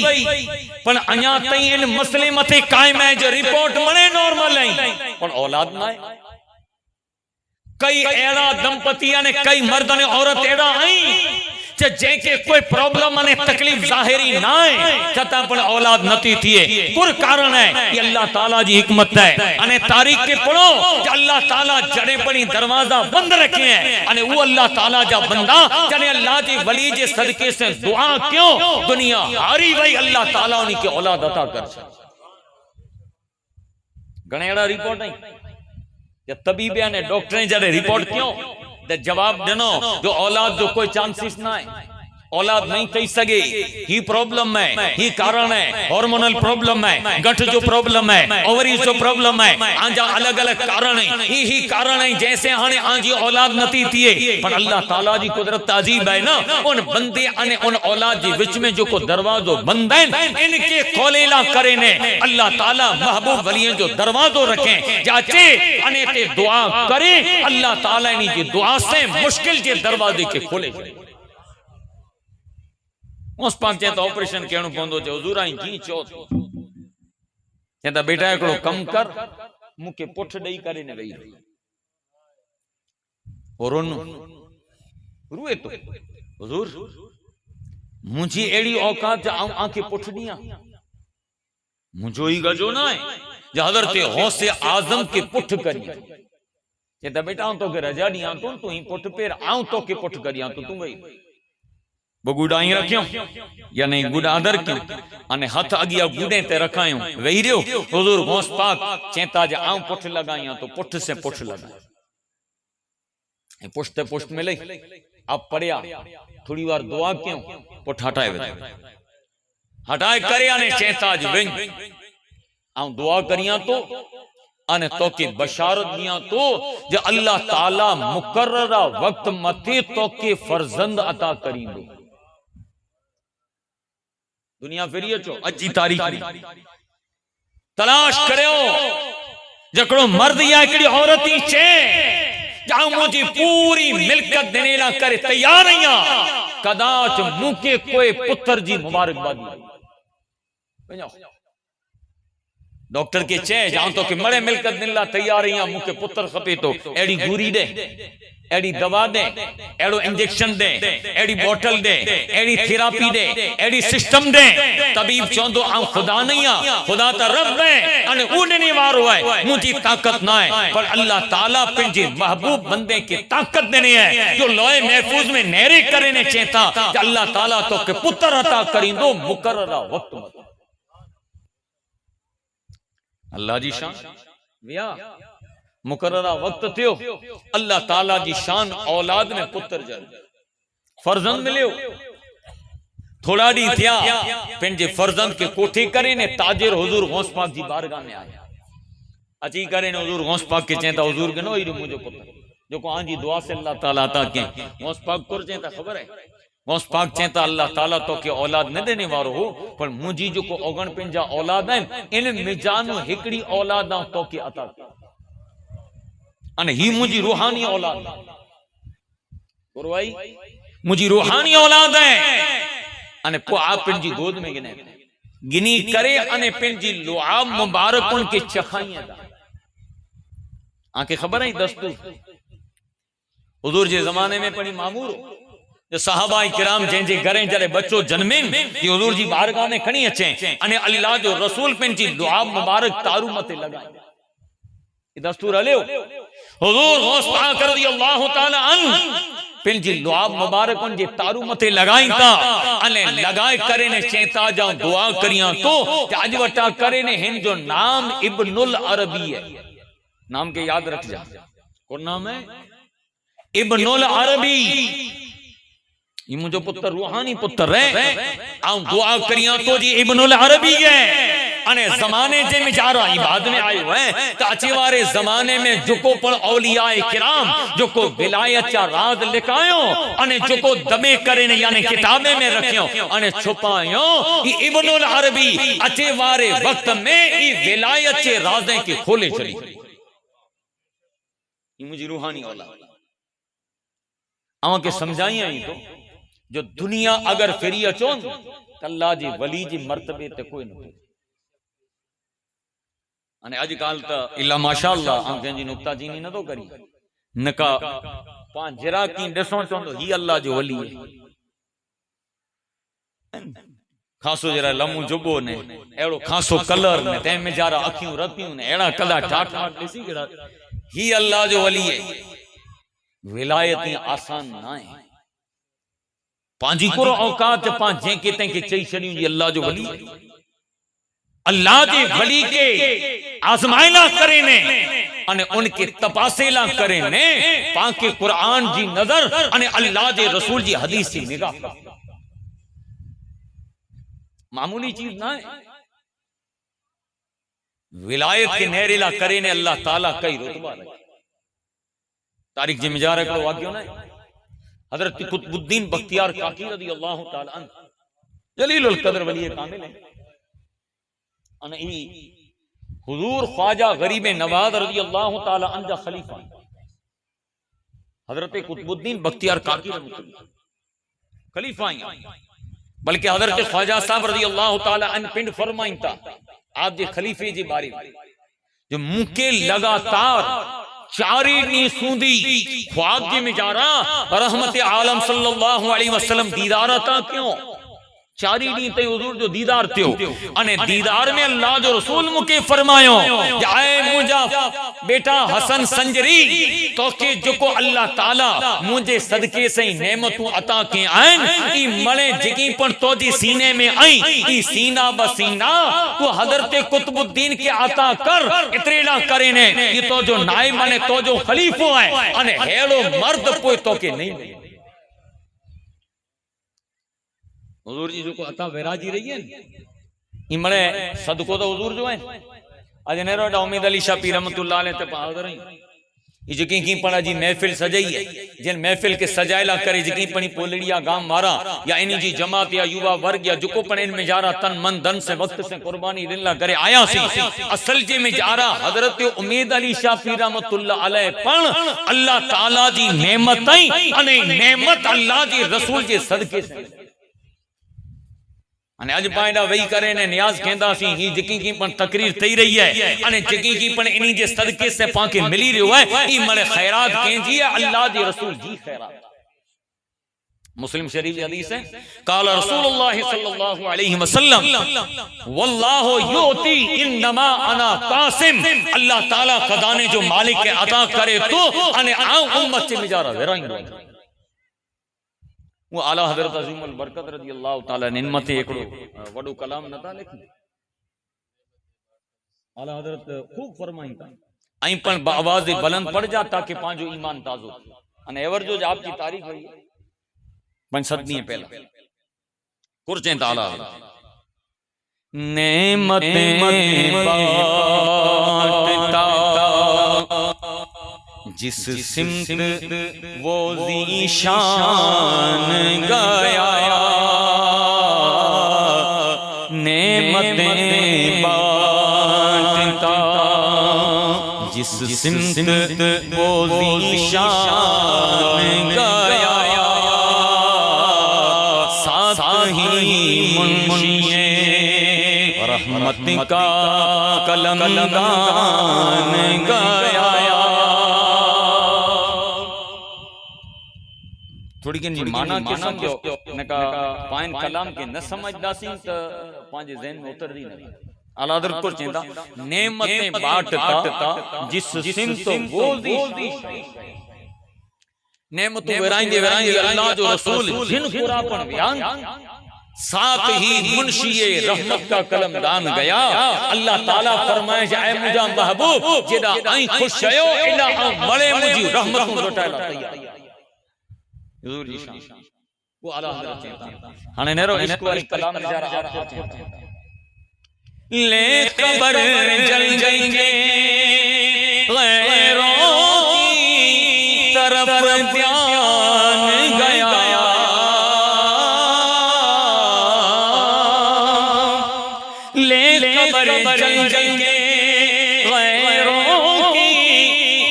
पण अञा ताईं इन मसले मथे कायम है जो रिपोर्ट मने नॉर्मल है पण औलाद ना है। कई एड़ा दंपति ने कई मर्द ने औरत एड़ा आई जेके कोई प्रॉब्लम अने तकलीफ जाहिरी ना है छता पण औलाद नती थिए कुर कारण है ये अल्लाह ताला जी हिकमत है अने तारीख के पढ़ो कि अल्लाह ताला जड़े पड़ी दरवाजा बंद रखे हैं अने वो अल्लाह ताला जा बंदा जने अल्लाह जी वली जे सदके से दुआ क्यों दुनिया हारी वही अल्लाह ताला उन्हीं के औलाद अता कर गणेड़ा रिपोर्ट है या तबीब ने डॉक्टर जड़े रिपोर्ट क्यों जवाब देनो जो औलाद जो कोई चांसेस ना है औलाद नहीं थई सके ही प्रॉब्लम है ही कारण है हार्मोनल प्रॉब्लम है गठ जो प्रॉब्लम है ओवरीज जो प्रॉब्लम है आंजा अलग अलग कारण है ही कारण है जैसे हाने आंजी औलाद नती थिए पर अल्लाह ताला जी कुदरत अजीब है ना उन बंदे अने उन औलाद जी विच में जो को दरवाजो बंद है इनके खोलेला करे ने अल्लाह ताला महबूब वलियन जो दरवाजो रखे जाचे अने ते दुआ करे अल्लाह ताला नी जी दुआ से मुश्किल जे दरवाजे के खोले उस पाक चेता ऑपरेशन केणो पवंदो जे हुजूर आई जी चो चेता बेटा एकड़ो कम कर मुके पुठ दई करे ने वई औरन रुए तो हुजूर मुझी एड़ी औकात जा आंखे पुठ दिया मुझो ही गजो ना है जे हजरत गौसे आजम के पुठ करी चेता बेटा तो के रजा दिया तू ही पुठ पेर आऊं तो के पुठ करिया तो तू वई वो गुडाई रखियो या नहीं गुडादर क्यों अने हथ अगिया गुडे ते रखायो वही रियो हुजूर गौस पाक चेता जे आऊं पुठ लगाया तो पुठ से पुठ लगा पुष्ट पुष्ट में लई अब पड़िया थोड़ी बार दुआ क्यों पुठ हटाए करे अने चेता जे वें आऊं दुआ करिया तो अने तो की बशारत दिया तो जे अल्लाह ताला मुकर्ररा वक्त मथे तो के फर्जंद अता करींदो दुनिया फिरिए चो अजी तारीख तलाश करो जकड़ो मर्द या एकड़ी औरत ही छे जाऊं मुझी पूरी मिल्कत देने ला करे तैयार नहीं कदाच मुके कोई पुत्र जी मुबारकबादी डॉक्टर के चे जाऊं तो कि मरे मिल्कत देने ला तैयार ही मुके पुत्र खपे तो एड़ी गुरी दे एड़ी दवा दे एड़ो इंजेक्शन दे एड़ी बोतल दे एड़ी थेरापी दे एड़ी सिस्टम दे तबीब चोंदो आऊं खुदा नहीं आ खुदा ता रब है अने उडने वारो है मुझी ताकत ना है पर अल्लाह ताला पिंजे महबूब बंदे की ताकत देने है जो लोए महफूज में नेरे करे ने चेता कि अल्लाह ताला तो के पुत्र अता करिंदो मुकर्ररा वक्त अल्लाह जी शान विया मुकर्ररा वक्त थियो अल्लाह ताला जी शान औलाद में पुत्र जल फर्जंद मिलियो थोड़ा डी थिया पंहिंजे फर्जंद के कोठे करे ने ताजिर हुजूर गौस पाक जी बारगाह में आया अची करे ने हुजूर गौस पाक के चेता हुजूर के नो इरो मुझो पुत्र जो को आंजी दुआ से अल्लाह ताला अता के गौस पाक कुर चेता खबर है गौस पाक चेता अल्लाह ताला तो के औलाद न देने वारो हो पर मुजी जो को ओगन पंजा औलाद है इन मिजानो हिकड़ी औलाद तो के अता अने ही मुजी रूहानी औलाद गुरवाई मुजी रूहानी औलाद है अने को आप पंजी गोद में गिनी करे अने पंजी लुआब मुबारकुन के चखाइया आके खबर है दस्तूर हुजूर जे जमाने में पड़ी मामूर जो सहाबा किराम जंहिंजे घरे जरे बच्चो जन्मेन कि हुजूर जी बारगाह में खणी अचे अने अल्लाह जो रसूल पंजी दुआ मुबारक तारू मते लगाए ये दस्तूर हलियो हुजूर गौस पाक रज़ियल्लाहु ताला अन पंजी दुआ मुबारक उन जे तारू मते लगाई ता अने लगाए करे ने चेता जा दुआ करिया तो आज वटा करे ने हिन जो नाम इब्नुल अरबी है नाम के याद रख जा कौन नाम है इब्नुल अरबी ये मुझो पुत्र रूहानी पुत्र है आऊं दुआ करिया तो जी इब्नुल अरबी है अने जमाने जे में जा रहा बाद में आयो है तो अचे वारे जमाने में जुको पण औलियाए किराम जुको विलायत चा राज लिखायो अने जुको दबे करे ने यानी किताबे में रखियो अने छुपायो ये इब्नुल अरबी अचे वारे वक्त में ये विलायत चे राज़े की खोले चली ये मुझे रूहानी औलाद आवा के समझाई आई तो जो दुनिया अगर फिरी अचो अल्लाह जी वली जी मर्तबे ते कोई न अने अजकल तो इला माशाअल्लाह आं कंहिंजी नुक्ताचीनी न तो करी नका पां जरा की ॾिसो चवंदो ही अल्लाह जो वली है खासो जरा लमू जुबो ने एड़ो खासो कलर ने ते में जरा अखियूं रतियूं ने एड़ा कदा ठाठ ॾिसी केड़ा ही अल्लाह जो वली है विलायत आसान ना है पांजी को औकात पा जेके तेके चई छड़ियूं जी अल्लाह जो वली अल्लाह जे वली के आजमाइला करे ने अने उनके तपासेला करे ने पाके कुरान जी नजर अने अल्लाह जे रसूल जी हदीस की निगाह मामूली चीज ना है विलायत के नहरेला करे ने अल्लाह ताला कई रुतबा रखे तारीख जी मिजार को वाक्यो ना हजरत कुतुबुद्दीन बख्तियार काकी रज़ियल्लाहु ताला अन्हु जलीलुल कद्र वली कामिल है अने ई हुजूर ख्वाजा गरीब नवाज रज़ियल्लाहु ताला अन्हु जा खलीफा हजरत कुतुबुद्दीन बख्तियार काकी खलीफा बल्कि हजरत ख्वाजा साहब रज़ियल्लाहु ताला अन्हु पिंड फरमाइन ता आप जे खलीफे जी बारी जो मुके लगातार चारी नी सूंदी ख्वाब जी में जा रहा रहमत आलम सल्लल्लाहु अलैहि वसल्लम दीदार था क्यों चारी नी ते हुजूर जो दीदार थियो अने दीदार में अल्लाह जो रसूल मुके फरमायो आए मुजा बेटा हसन संजरी तो के जो अल्लाह ताला मुझे सदके से नेमतू अता के आइन ई मले जगी पण तो जी सीने में आई ई सीना बसीना तो हजरत कुतुबुद्दीन के अता कर इतरेला करे ने ये तो जो नाइब माने तो जो खलीफो है अने हेड़ो मर्द पोए तो के नहीं हुजूर जी जो को अता विराजी रही है इमणे सदको तो हुजूर जो है आज नेरो उम्मीद अली शाह पीर रहमतुल्लाह अलैह ते हाजिर हैं ये जकी की पड़ा जी महफिल सजाई है जिन महफिल के सजायला करे जकी पणी पोलड़िया गांव मारा या इनी जी जमात या युवा वर्ग या जुको पण इन में जारा तन मन धन से वक्त से कुर्बानी दिल्ला करे आया सी असल जे में जारा हजरत उम्मीद अली शाह पीर रहमतुल्लाह अलैह पण अल्लाह ताला जी नेमत अने नेमत अल्लाह जी रसूल जे सदके से अने आज पाएडा वही करे ने नियाज केंदा सी ही जकी की पण तकरीर थई रही है अने जकी की पण इनी जे सदके से पाके मिली रियो है ई मले खैरात केंजी है अल्लाह दे रसूल जी खैरात मुस्लिम शरीफ हदीस है काल रसूलुल्लाह सल्लल्लाहु अलैहि वसल्लम वल्लाहु युती इन्नमा अना कासिम अल्लाह ताला खजाने जो मालिक के अता करे तो अने आ उम्मत से मिजारा वेराई वो आला हजरत अज़ीमुल बरकत रज़ियल्लाहु ताला निमत एकड़ो वडो कलाम नता लिखी आला हजरत खूब फरमाई था आई पण आवाज बुलंद पड़ जा ताकि पांजो ईमान ताजो अने एवर जो आपकी तारीफ हुई 5-7 दी पहला कुर्चें ताला नेमतें बांटता जिस सिमत वो ज़ीशान गया, नेमतें बांटता जिस सिमत वो ज़ीशान गया, साही मुंशिए रहमत का कलमदान गया। थोड़ी के माना के समझो ने का पाइन कलाम के न समझदासी त पांजे ज़हन में उतर दी नहीं। आला हज़रत को चेंदा नेमतें बांटता जिस सिमत वो दी नेमतों विराइंदे अल्लाह जो रसूल जिन कुरापन बयान, साथ ही मुंशिए रहमत का कलमदान गया। अल्लाह ताला फरमाए ऐ मुजा महबूब जेदा आई खुश आयो एदा मळे मुजी रहमतों लुटायला तैयार। हुजूर जी शान वो आला हज़रत चेता हाने नेरो इसको वाली कलाम नजारा आप ले कबर जल जाएंगे गैरों की तरफ ध्यान गया, ले कबर जल जाएंगे गैरों की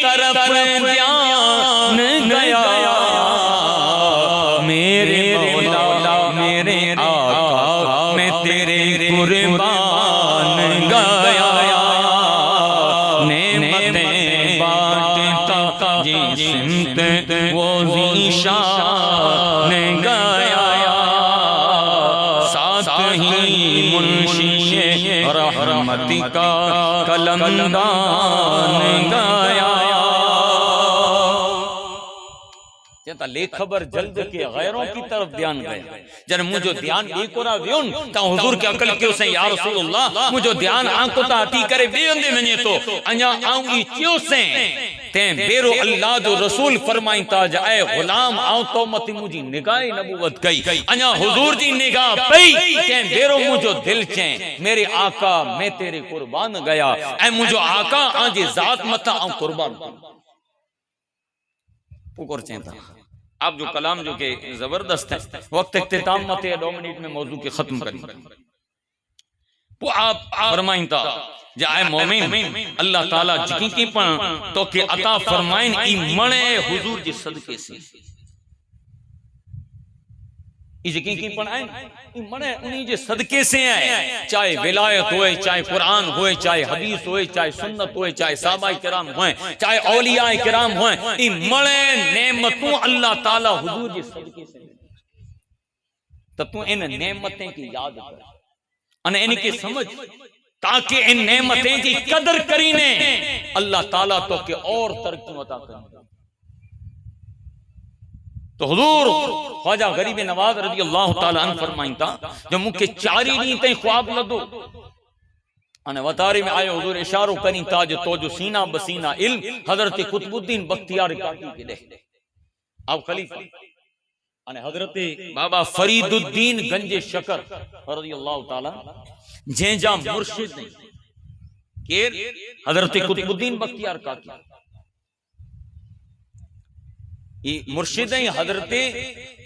तरफ ध्यान गया, मेरे मौला मेरे आका मैं तेरे कुर्बान गया, नेमतें बांटता जिसमत वो ज़ीशान गया, साथ ही मुंशिए रहमत का कलमदान गया। ले खबर जल्द के गैरों की तरफ ध्यान गया, जन मुझो ध्यान एकोरा व्योन ता हुजूर के अकल के उसे या रसूलुल्लाह मुझो ध्यान आंको ता अती करे बेंदे वने तो अञा आऊं ई क्यों से ते बेरो अल्लाह जो रसूल फरमाई ता जाए गुलाम आऊं तो मत मुजी निगाह नबूवत गई, अञा हुजूर जी निगाह पई ते बेरो मुझो दिल चे मेरे आका मैं तेरे कुर्बान गया, ए मुझो आका आजे जात मता आऊं कुर्बान पुकर चेता। आप जो कलाम जो के जबरदस्त है, वक्त इख्तिताम मत 2 मिनट में मौजू के खत्म करें। वो आप फरमाइंता जाए मोमिन अल्लाह ताला जिकी की पण तो के अता फरमाइन ई मणे हुजूर जे सदके से ई जिकी की पण आए ई मणे उन्हीं जे सदके से आए, चाहे विलायत होए चाहे कुरान होए चाहे हदीस होए चाहे सुन्नत होए चाहे सहाबाए किराम होए चाहे औलियाए किराम होए, ई मणे नेमतों अल्लाह ताला हुजूर जे सदके से तो तू इन नेमतें की याद कर अने इनकी समझ ताकि इन नेमतें की कदर करीने अल्लाह ताला तो के और तरक्की अता करे। तो हुजूर ख्वाजा गरीब नवाज रज़ी अल्लाह ताला अन्हु फरमाइंता जो मुखे 4 ॾींहं ताईं ख्वाब लदो अने वतारे में आयो हुजूर इशारो करी ता जो तो जो सीना बसीना इल्म हजरत कुतुबुद्दीन बख्तियार काकी के दे अब खलीफा अने हजरत बाबा फरीदुद्दीन गंजे शकर रज़ी अल्लाह ताला जेजा मुर्शिद केर हजरत कुतुबुद्दीन बख्तियार काकी ई मुर्शिद हजरत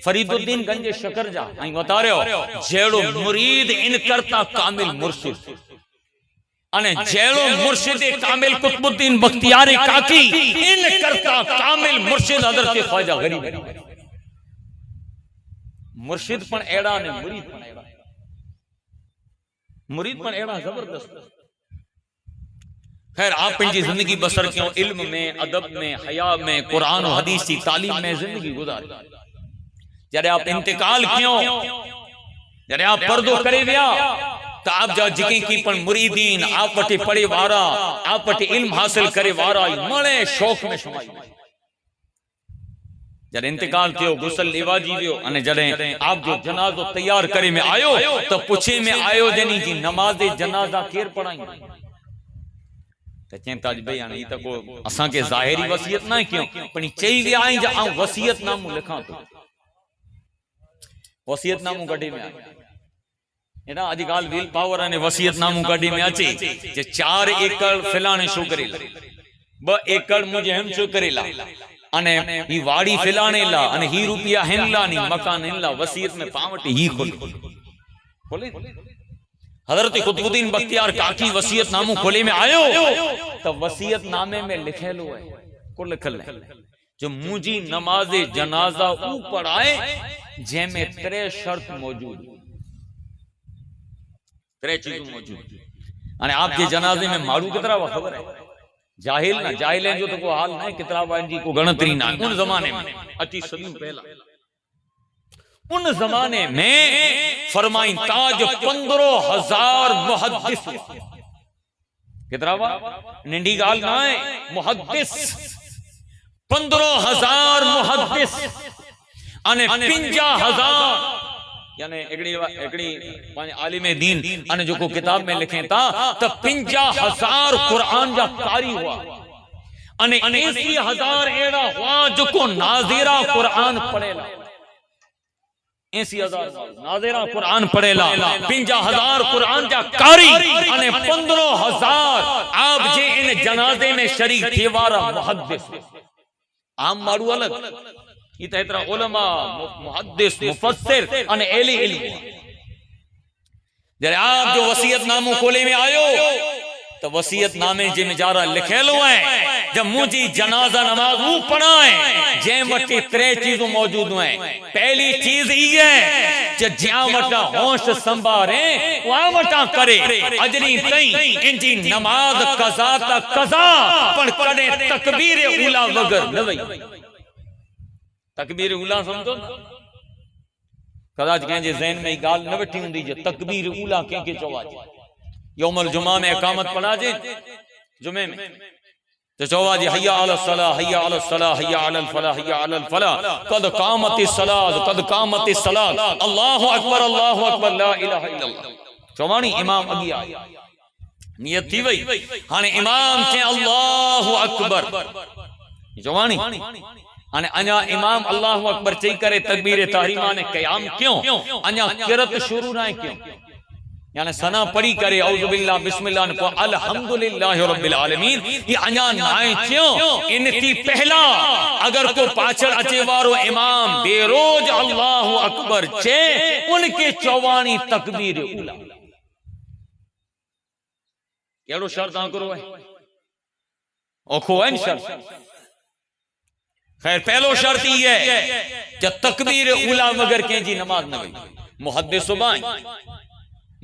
फरीदुद्दीन गंजे शकर जा आई बता रहे हो जेड़ो मुरीद इन करता कामिल मुर्शिद अने जेड़ो मुर्शिद कामिल कुतुबुद्दीन बख्तियार काकी इन करता कामिल मुर्शिद हजरत ख्वाजा गरीब मुर्शिद पण एड़ा ने मुरीद पण एड़ा जबरदस्त। खैर आप जी जिंदगी बसर क्यों इल्म में अदब में हया में कुरान और हदीस की तालीम में जिंदगी गुजारी, जरे आप इंतकाल क्यों जरे आप पर्दो करे विया तो आप जा जिके की पण मुरीदीन आप वटे पढ़े वारा आप वटे इल्म हासिल करे वारा मणे शौक में समाई जरे इंतकाल थियो गुसल लेवा जी वियो अने जरे आप जो जनाजो तैयार करे में आयो तो पूछे में आयो जनी जी नमाज जनाजा केर पढ़ाई चेता भाई हाणे त को असा के ज़ाहिरी वसियत ना क्यों पण चई विया आई जा वसियत नामो लिखा तो वसियत नामो गड्ढे में एना अॼुकल्ह विल पावर अने वसियतनामू गाड़ी में अचे जे 4 एकड़ फिलाणे शो करेला 2 एकड़ मुझे हम शो करेला अने ही वाड़ी फिलाणे ला अने ही रुपया हिनला नी मकान हिनला वसियत में पावट ही खोले हजरत कुतुबुद्दीन बख्तियार काकी वसियतनामू खोले में आयो तो वसियतनामे में लिखेलो है को लिखल है जो मुझी नमाज जनाजा ऊ पढ़ाए जैमें 3 शर्त मौजूद 3 चीजें मौजूद अने आपके जनाजे में मारू कितना हुआ खबर है जाहिल ना जाहिल जो तो को हाल ना कितना जी को गणतरी ना उन जमाने में अति सदी पहला उन जमाने में फरमाई ताज 15,000 मुहद्दिस कितना हुआ निंडी गाल ना है मुहद्दिस 15,000 मुहद्दिस अने 50,000 यानी एकड़ी आलिम दीन अने जो को किताब में लिखे था तो 50,000 कुरान जा कारी हुआ अने 80,000 एड़ा हुआ जो को नाज़िरा कुरान पढ़ेला 80,000 नाज़िरा कुरान पढ़ेला 50,000 कुरान जा कारी अने 15,000 आप जे इन जनाजे में शरीक थे वारा मुहद्दिस आम मारू अलग ये तो इतना उलमा मुहद्दिस मुफस्सिर अने एली इल्म जरे आप जो वसीयतनामू खोले में आयो तो वसीयतनामे जे में जारा लिखेलो है जब मुझी जनाजा नमाज वो पढ़ाए जे वटी 3 चीजों मौजूद हैं पहली चीज ये है जे ज्या वटा होश संभारे वा वटा करे अजरी तई इंजी नमाज कज़ा ता कज़ा पर कदे तकबीर उला वगर न वई तकबीर उला समझो कदाच कंहिंजे ज़हन में गाल न वेठी हुंदी जे तकबीर उला कंहिंखे चवाजे यौमुल जुमा में इकामत पढ़ाजे जुमे में तो चवाजे हय्या अलस सलाह हय्या अलस सलाह हय्या अलल फलाह हय्या अलल फलाह कद कामतिस सलाह अल्लाहु अकबर ला इलाहा इल्लल्लाह चवाणी इमाम अगी आया नियत थी वई हाने इमाम चे अल्लाहु अकबर चवाणी अने अञा इमाम अल्लाहु अकबर चई करे तकबीर तहरीमा ने क़याम क्यों अञा किरत शुरू ना क्यों यानी सना पढ़ी करे औज़ु बिल्लाह बिस्मिल्लाह को अल्हम्दुलिल्लाहि रब्बिल आलमीन ये अञा नाए क्यों इनती पहला अगर को पाछड़ अचे वारो इमाम बेरोज अल्लाहु अकबर चे उनके चौवाणी तकबीर उला एड़ो शर्त आ करो है ओखो है शर्त खैर पहलो शर्त ये है कि तकबीर उला मगर के जी नमाज न वई मुहद्दिस बाई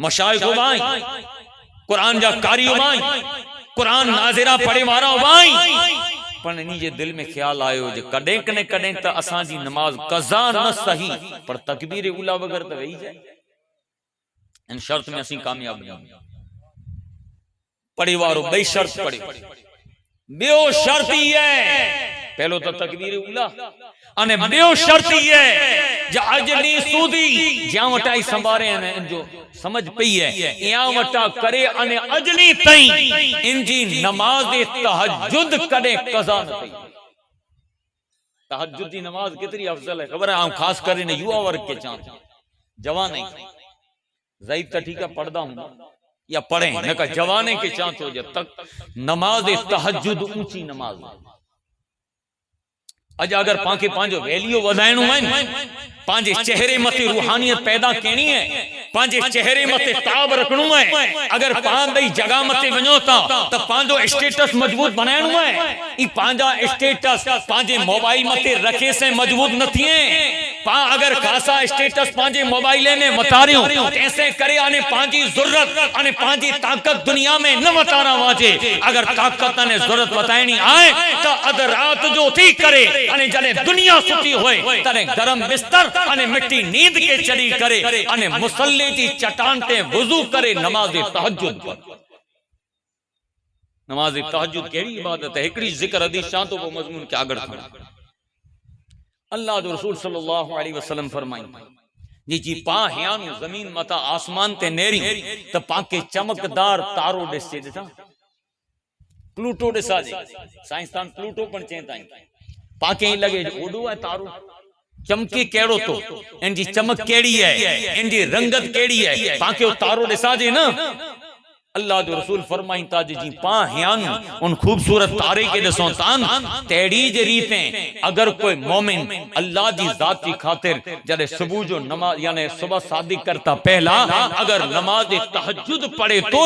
मशाइख बाई कुरान जा कारी बाई कुरान नाज़िरा पढ़े वारा बाई पर नी जे दिल में ख्याल आयो जे कदे कने कदे त असा जी नमाज कज़ा न सही पर तकबीर उला वगर त वई जाए इन शर्त में असी कामयाब नहीं पढ़ी वारो बई शर्त पढ़े बियो शर्त ये पहलो तो तकबीर उला अने बियो शर्त ये जे अजली सूदी ज्या वटाई संभारे ने जो समझ पई है या वटा करे अने अजली तई इंजी नमाज तहज्जुद कदे कज़ा न कई तहज्जुद दी नमाज कितनी अफजल है खबर है हम खास कर ने युवा वर्ग के चांस जवान नहीं ज़ईफ त ठीक है पढ़दा हूं या पढ़े न का जवाने के चांस हो जे तक नमाज तहज्जुद ऊंची नमाज अज अगर पाके पांजो वैल्यू वधाइणो है पांजे चेहरे मते रूहानियत पैदा करनी है पांजे चेहरे मते ताब रखणो है अगर पां दई जगह मते वणो ता तो पांजो स्टेटस मजबूत बनाइणो है ई पांजा स्टेटस पांजे मोबाइल मते रखे से मजबूत न थिए पा अगर खासा स्टेटस पांजे मोबाइल में वतारियो कैसे करे आने पांजी जरूरत आने पांजी ताकत दुनिया में न वतारा वाजे अगर ताकत ने जरूरत बताइनी आए तो अध रात जो थी करे अने जने दुनिया सुती होए तने गरम बिस्तर अने मिट्टी नींद के चढ़ी करे अने मुसल्ले की चट्टान ते वुजू करे नमाज तहज्जुद पर नमाज तहज्जुद केड़ी इबादत है एकड़ी जिक्र हदीस शांतो वो मजमून के आगड़ खड़ा अल्लाह दो रसूल सल्लल्लाहु अलैहि वसल्लम फरमाई जी जी पा हियानु जमीन मता आसमान ते नेरी त पाके चमकदार तारो दिसे दिसा प्लूटो दिसा जे साइंसदान प्लूटो पण चेता पाके ही लगे ओडो है तारो चमके कहिड़ो तो, इन जी चमक कहिड़ी है, इन जी रंगत कहिड़ी है। पाके तारो ॾिसाजे न, अल्लाह जो रसूल फरमाइन था जी पा हयान उन खूबसूरत तारे के ॾिसो तान तहिड़ी जे रीते अगर कोई मोमिन अल्लाह जी जात की खातिर जॾहिं सुबह जो नमाज यानी सुबह शादी करता पहला अगर नमाज तहज्जुद पढ़े तो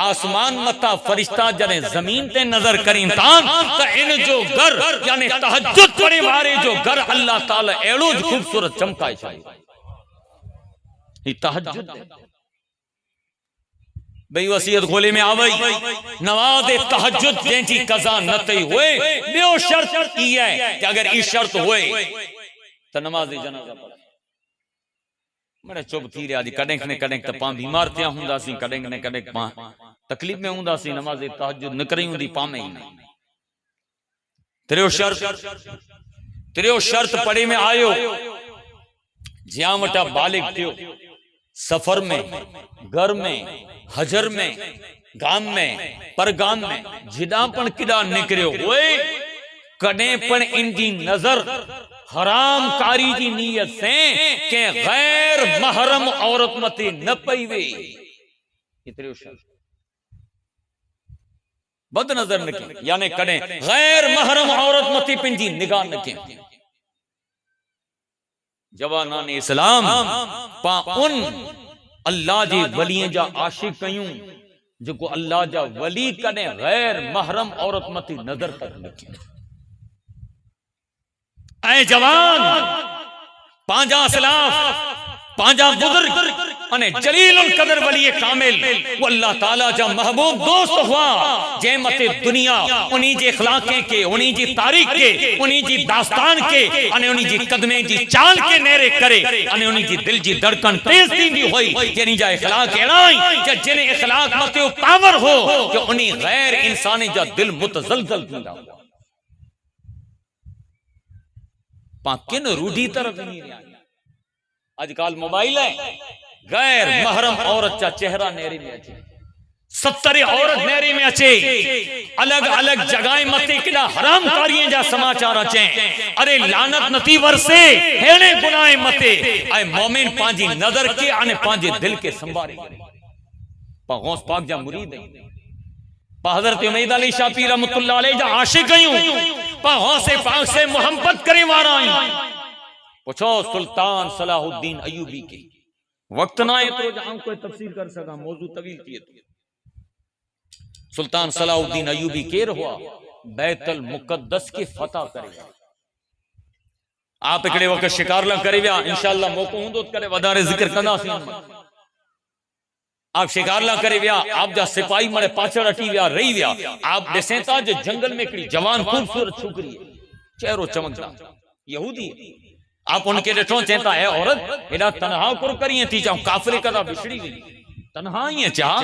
आसमान मथा फरिश्ता जॾहिं जमीन ते नजर करीन तान त इन जो घर यानी तहज्जुद पढ़े वारे जो घर अल्लाह ताला अहिड़ो खूबसूरत चमकाए छाड़े। ही तहज्जुद भई वसीयत गोले में आवई नवाज तहज्जुद जंहिंजी कज़ा न थई हुए ॿियो शर्त ई है कि अगर ई शर्त हुए त नमाज जनाज़ा पढ़े। मने चुप थी रहा जी कॾहिं न कॾहिं त पां बीमार थिया हूंदासीं, कॾहिं न कॾहिं पां तकलीफ़ में हूंदासीं, नमाज तहज्जुद न करी हूंदी पां में ई न। त्रियो शर्त पढ़े में आयो ज्यां वटा बालिग थियो सफर में, घर में, हजर में, गाम में, परगाम में जिदा पण किदा निकरियो हुए कॾहिं पण इन जी नजर हराम कारी जी नीयत से के गैर महरम औरत मथे न पई वे। इतरियो शर्त बद नजर न के यानी कॾहिं गैर महरम औरत मथे पंहिंजी निगाह न के। जवानान इस्लाम पा उन अल्लाह जी वलिय जा आशिक कयूं जो अल्लाह जा वली कने गैर महरम औरत मथी नजर तक न कयूं। ऐ जवान पांजा सलाफ पांजा बुजुर्ग अने जलीलुल कदर वली कामिल वो अल्लाह ताला जा महबूब दोस्त हुआ जे मते दुनिया उन्हीं जे इखलाके के, उन्हीं जी तारीख के, उन्हीं जी दास्तान के अने उन्हीं जी कदमे जी चाल के नेरे करे अने उन्हीं जी दिल जी धड़कन तेज थींदी होई जेनी जा इखलाक एड़ाई जे जिने इखलाक मते पावर हो जो उन्हीं गैर इंसानी जा दिल मुतजलजल थींदा हुआ। पा किन रूढ़ी तरफ नहीं रहा आजकल मोबाइल है गैर महरम औरत का चेहरा नेरे में अचे 70 औरत नेरे में अचे अलग अलग जगह मते किदा हराम कारियां जा समाचार अचे। अरे लानत नती वरसे हेणे गुनाह मते ऐ मोमिन पांजी नजर के आने पांजे दिल के संभारे पा गौस पाक जा मुरीद है पा हजरत उमैद अली शाफी रहमतुल्लाह अलैह जा आशिक आयूं पा गौस पाक से मोहब्बत करे वारा आयूं। पूछो सुल्तान सलाहुद्दीन अयूबी के वक्त ना एतरो जाम कोई तफसीर कर सका मौजू तवील थी सुल्तान सलाहुद्दीन अयूबी केर हुआ बैतुल मुकद्दस के फतह करे आप एकड़े वक्त शिकार ला करे विया इंशाअल्लाह मौको हुंदो करे वधारे जिक्र कंदासीं। आप शिकार ला करे विया आप जा सिपाही मने पाछड़ अटी विया रही विया आप ॾिसें था जो जंगल में हिकिड़ी जवान खूबसूरत छोकरी है चेहरो चमकदा यहूदी आप उनके ॾिठो चेता है औरत एडा तन्हा कुर करिए थी चाहूं काफिले कदा बिछड़ी गई तन्हा ही चाह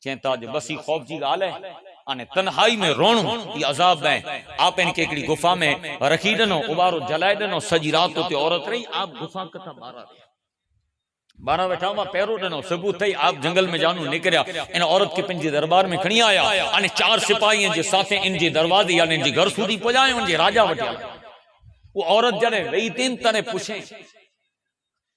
चेता जो बसी खौफ जी गाल है अने तन्हाई में रोणो ये अजाब है। आप इनके एकड़ी गुफा में रखी दनो उबारो जलाए दनो सजी रात होते औरत रही आप गुफा कथा बारह बैठा मा पैरो दनो सबूत थई आप जंगल में जानू निकरिया इन औरत के पंजे दरबार में खणी आया अने 4 सिपाही जे साथे इन जे दरवाजे यानी इन जे घर सुधी पहुंचाए उन जे राजा वटिया वो औरत जने वही तीन तने पूछे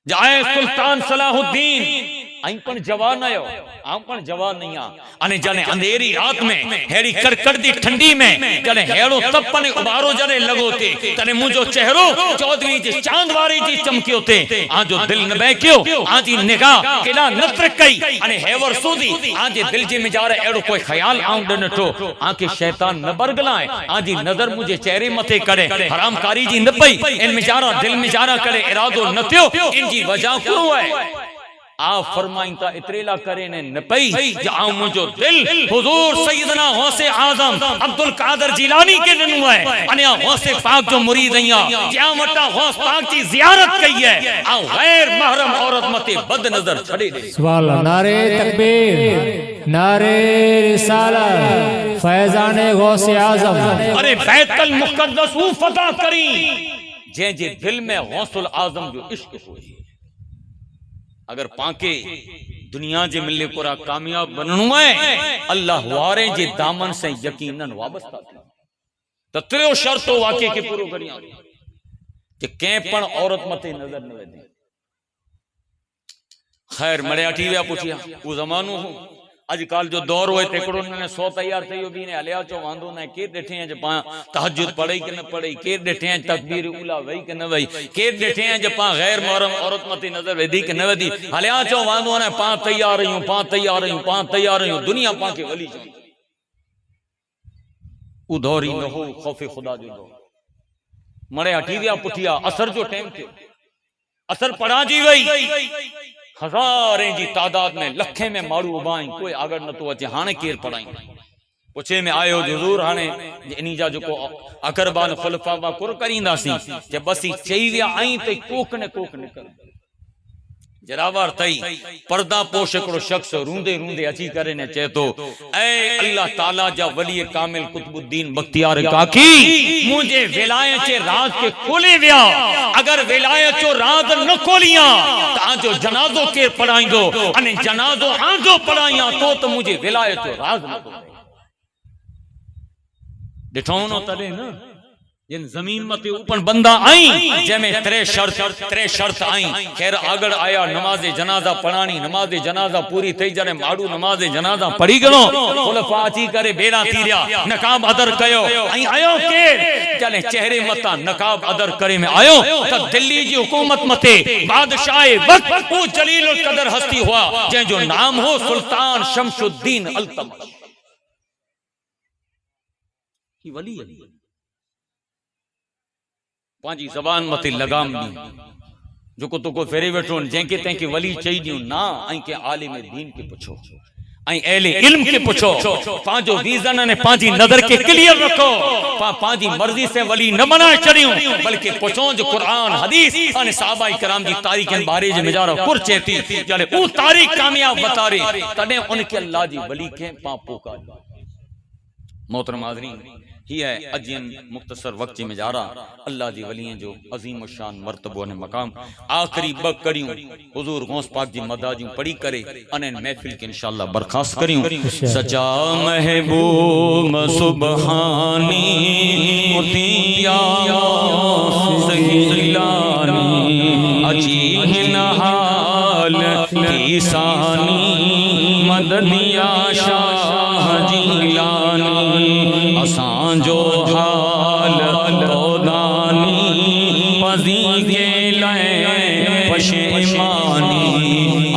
जाए सुल्तान सलाहुद्दीन आई पण जवान आयो आम पण जवान नहीं आ अने जने अंधेरी रात में हेड़ी कड़कड़दी ठंडी में जने हेड़ो तपने उबारो जने लगोते तने मुजो चेहरो चौधरी जी चांद वारी जी चमकियो ते आ जो दिल न बहकियो आ जी निगाह केडा नत्र कई अने हेवर सूदी आ जे दिल जे मिजारे एड़ो कोई ख्याल आऊं डनठो आ के शैतान न बरगलाए आ जी नजर मुझे चेहरे मथे करे हरामकारी जी न पई इन मिजारा दिल मिजारा करे इरादो न थियो इन जी वजह क्यों है आप फरमाइता इतरेला करे ने न पई जाऊं मुझो दिल हुजूर सैयदना गौसे आजम अब्दुल कादर जिलानी के दनु है अने गौसे पाक जो मुरीद आया ज्यां वटा गौस पाक की जियारत कई है आ गैर महरम औरत मते बद नजर छड़े दे। सुभान अल्लाह नारे तकबीर नारे रिसालत फैजान गौसे आजम। अरे बैतुल मुकद्दस फतह करी जे जे दिल में गौसुल आजम जो इश्क होई अगर पाके दुनिया जे मिले पूरा कामयाब बनणो है अल्लाह वारे जे दामन से यकीनन वाबस्ता थी तो त्रियो शर्तो वाके के पूरो करिया कि कंहिं पण औरत मथे नज़र न वेंदी। ख़ैर मड़िया थी विया पुठियां, उहो ज़मानो हो। अॼुकल्ह जो दौर हुए हिकिड़ो ने 100 तैयार थी वियो ने हलिया चो वांदो न केर ॾिठे जे पां तहज्जुद पढ़ई कि न पढ़ई, केर ॾिठे तकबीर उला वई कि न वई, केर ॾिठे जे पां गैर महरम औरत मथे नज़र वेंदी कि न वेंदी, हलिया चो वांदो न पां तैयार आहियूं, पां तैयार आहियूं, पां तैयार आहियूं, दुनिया पां खे वली चवंदी। उ दौर ई न हो खौफ़ खुदा जो दौर। मड़े हटी विया पुठिया, असर जो टाइम थियो, असर पढ़ाजी वई, हज़ारें जी तादाद में लखे में माण्हू उभा आहिनि, कोई आगड़ नथो अचे। हाणे केरु पढ़ाई पुछे में आयो हुजूर, हाणे इन जा जेको अकरबान खुलफा मां कुर करींदासीं जे बस ही चई विया आई त कोक न कोक निकल जरावर तई पर्दा पोश हिकिड़ो शख्स रूंदे रूंदे अची करे ने चए थो, ऐ अल्लाह ताला जा वली कामिल कुतुबुद्दीन बख्तियार काकी, मुझे विलायत जे राज के खोले विया, अगर विलायत जो राज न खोलिया ताजो जनाजो के पढ़ाईंदो अने जनाजो आंजो पढ़ाइया तो मुझे विलायत जो राज न खोले। ॾिठो न तॾहिं न जिन ज़मीन मथे ऊपर बंदा आई जंहिंमें त्रे शर्त आई। खैर आगड़ आया नमाज जनाजा पढ़ानी, नमाज जनाजा पूरी थई जने माड़ू नमाज जनाजा पढ़ी गयो, खुलफा अची करे बेड़ा थी रिया, नकाब अदर कयो आई आयो के जने चेहरे मथा नकाब अदर करे में आयो त दिल्ली जी हुकूमत मथे बादशाह वक्त वो जलील कदर हस्ती हुआ जंहिंजो नाम हो सुल्तान शमशुद्दीन अल्तमश। की वली पांजी जबान मथे लगाम दी जो तो को फेरे वेठो जंहिंखे तंहिंखे वली चई दियो ना, ऐं के आलिम दीन के पुछो ऐं अहले इल्म के पुछो, पांजो वीजन ने पांजी नजर के क्लियर रखो, पांजी मर्जी से वली न बना चढ़ियो, बल्कि पुछो जो कुरान हदीस अने सहाबाए किराम जी तारीख बारे जे मिजारो कुर चेती जले ऊ तारीख कामयाब बतारे तने उनके अल्लाह जी वली के पापो का। मोहतरम हाज़रीन, ही है अजियन मुख्तसर वक्त में जा रहा अल्लाह जी वलियन जो अजीम शान मर्तबो ने मकाम आखिरी बकरियों हुजूर गौस पाक जी मदाजियों पढ़ी करे अने महफिल के इंशाअल्लाह बर्खास्त करियो। सच्चा महबूब सुबहानी मुतिया सहीलानी अजी नहाल ईसानी मदनिया शाह जिलानी असांजो हाल तोदानी पजी के लए पशेमानी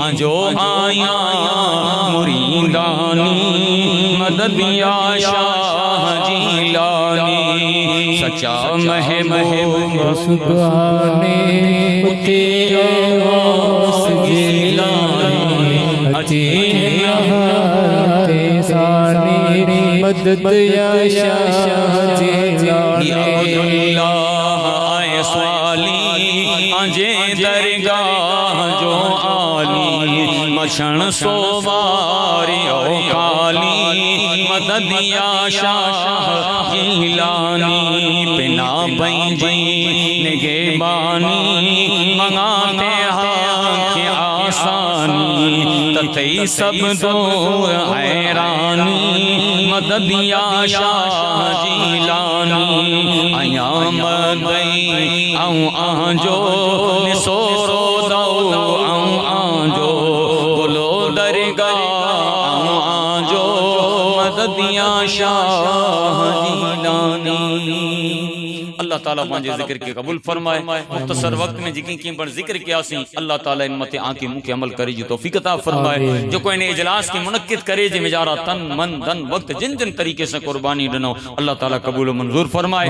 आजो आया मुरीदानी मददिया शाह जिलानी सच्चा महबूब सुबहाने मुतिया जिलानी अजी मदद या शाह जिलानी आए स्वाली आजे दरगाह जो आली मछण सोवारी ओ काली मदद या शाह जिलानी बिना पंजी निगेबानी मंगाते के आसानी तथई सब दूर हैरानी मददिया शाह जिलानी आया मदई आऊं आंजो निसोरो दो आऊं आंजो बोलो दरगाह आऊं आंजो मददिया शाह जिलानी। अल्लाह ताला मुझे जिक्र के कबूल फरमाए। मुख्तसर वक्त में जिकी की बड़ जिक्र किया सी अल्लाह ताला इन मते आके मुंह के अमल करे जो तौफीक अता फरमाए। जो कोई ने इजलास की मुनक्किद करे जे मिजारा तन मन धन वक्त जिन जिन तरीके से कुर्बानी दिनो अल्लाह ताला कबूल मंजूर फरमाए।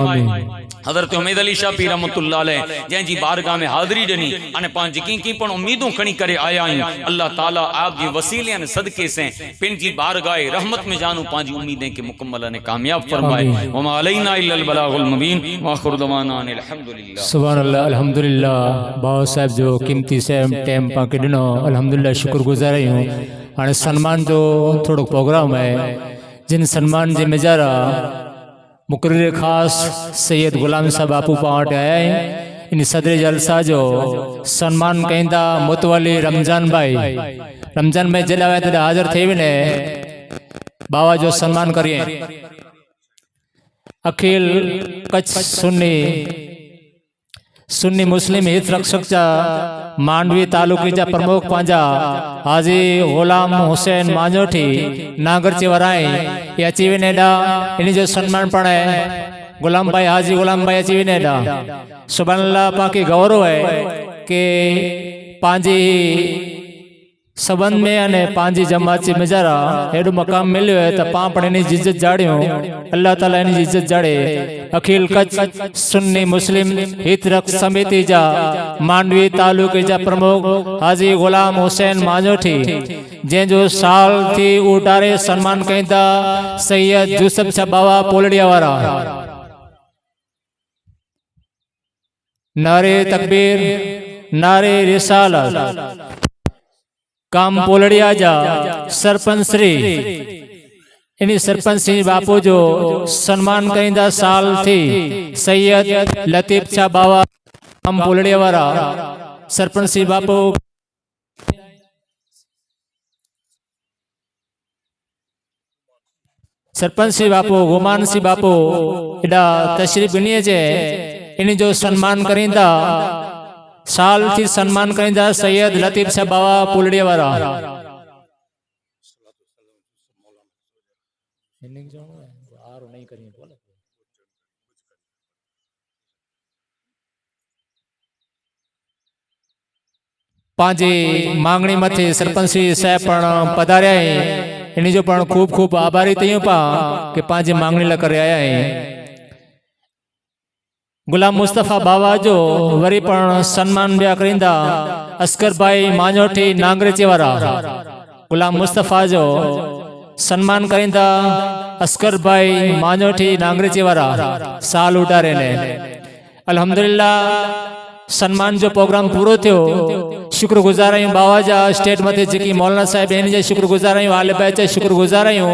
हजरत उम्मीद अली शाह पीर रहमतुल्लाह अलैह जैं जी बारगाह में हाजिरी दिनी अने पां जिकी की पण उम्मीदों खणी करे आया आहियूं अल्लाह ताला आप जी वसीले अने सदके से पिन जी बारगाह रहमत में जानू पांजी उम्मीदें के मुकम्मल अने कामयाब फरमाए। वमा अलैना इल्लल बलागुल मुबीन व आखिरु दवाना अल्हम्दुलिल्लाह। सुभान अल्लाह अल्हम्दुलिल्लाह। बाबा साहब जो कीमती से टाइम पाके दिनो अल्हम्दुलिल्लाह शुक्रगुजार आहियूं। हाणे सन्मान जो थोड़ो प्रोग्राम है जिन सन्मान जे मेजारा मुकर्रिर खास सैयद गुलाम साहब आपू पावट आया है इन सदर जलसा जो सन्मान कहंदा मुतवली रमजान भाई जला हाजिर थे ने बाबा जो सन्मान करिए। अखिल कच्छ सुन्नी सुन्नी मुस्लिम हित रक्षक जा मांडवी तालुके जा प्रमुख पंजा हाजी गुलाम हुसैन मांजोठी नागरची वराई ये अची विनेडा इन जो सम्मान पड़े गुलाम भाई हाजी गुलाम भाई अची विनेडा सुभान अल्लाह पाकी गौरव है कि पांजी संबंध में अने पांजी जमात मेजारा एडो मकाम मिलो है तो पां पण इनी इज्जत जाड़ियो अल्लाह ताला इनी इज्जत जाड़े अखिल कच्छ सुन्नी मुस्लिम हित रक्षक समिति जा मांडवी तालुके जा प्रमुख हाजी गुलाम हुसैन मांजोठी जे जो साल थी उटारे सम्मान कईता सैयद यूसुफ शाह बाबा पोलड़िया वारा नारे तकबीर नारे रिसालत काम पोलड़िया जा सरपंच श्री इन्हीं सरपंच श्री बापू जो सम्मान कईंदा साल थी सैयद लतीफ शाह बाबा काम पोलड़िया वारा सरपंच श्री बापू सरपंच श्री बापू गुमान श्री बापू एडा तशरीफ बनिए जे इन्हीं जो सम्मान करींदा साल थी सम्मान करींदा सैयद लतीफ शाह बाबा पुलड़िया वारा पांजे मांगणी मथे सरपंच श्री साहब पण पधारिया है इन्हीं जो पण खूब खूब आभारी थयूं पा कि पांजे मांगणी ला करे आया है गुलाम मुस्तफा बाबा जो वरी पण सम्मान बिया करींदा अस्कर भाई मांजोठी नांगरेची वारा गुलाम मुस्तफा जो सम्मान करींदा अस्कर भाई मांजोठी नांगरेची वारा साल उठारे ने अल्हम्दुलिल्लाह सम्मान जो प्रोग्राम पूरो थियो शुक्रगुजार आहियूं बाबा जा स्टेट मथे जेकी मौलाना साहिब इन जा शुक्रगुजार आहियूं आले बैच जा शुक्रगुजार आहियूं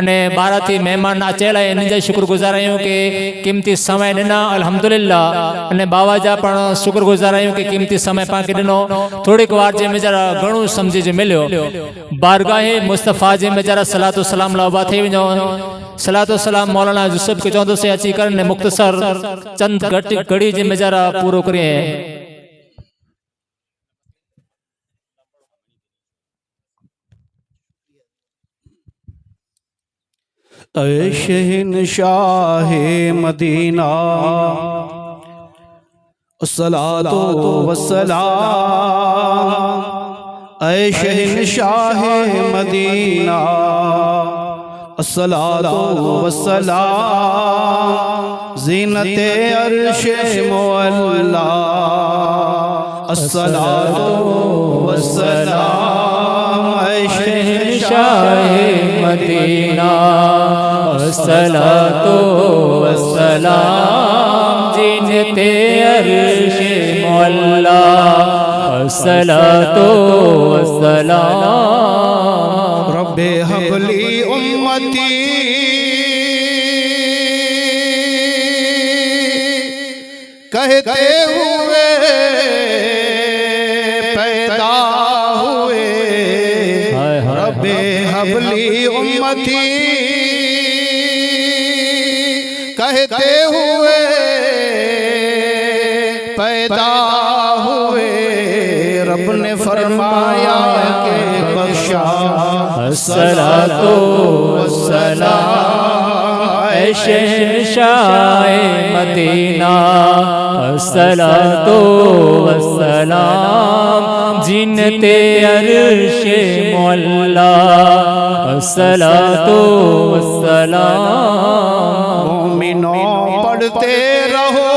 अने 12 थी मेहमान अचेला इन जा शुक्रगुजार आहियूं के कीमती समय ॾिना अल्हम्दुलिल्लाह अने बाबा जा पण शुक्रगुजार आहियूं के कीमती समय पाके ॾिनो थोड़ीक वार जे में जरा घणो समझी जे मिलियो बारगाहे मुस्तफा जे में जरा सलातो सलाम लावा थी वञो सलातो सलाम मौलाना यूसुफ के चौंदो से अची करने मुख्तसर चंद घड़ी जे में जरा पूरो करे ऐ शहंशाह मदीना अस्सलातो वस्सलाम ऐ शहंशाह मदीना अस्सलातो वस्सलाम ज़ीनते अर्शे मुअल्ला अस्सलातो वस्सलाम ऐ शहंशाह मदीना अस्सलातो वस्सलाम जिनते अर्शे मौला अस्सलातो वस्सलाम रब्बे हबली उम्मती कहते हुए पैदा हुए रब्बे हबली उम्मती कहते हुए पैदा हुए रब ने फरमाया के बख्शा अस्सलातो वस्सलाम ऐ शहंशाह मदीना अस्सलातो वस्सलाम जिनते अर्शे मौला अस्सलातो वस्सलाम मोमिनों पढ़ते रहो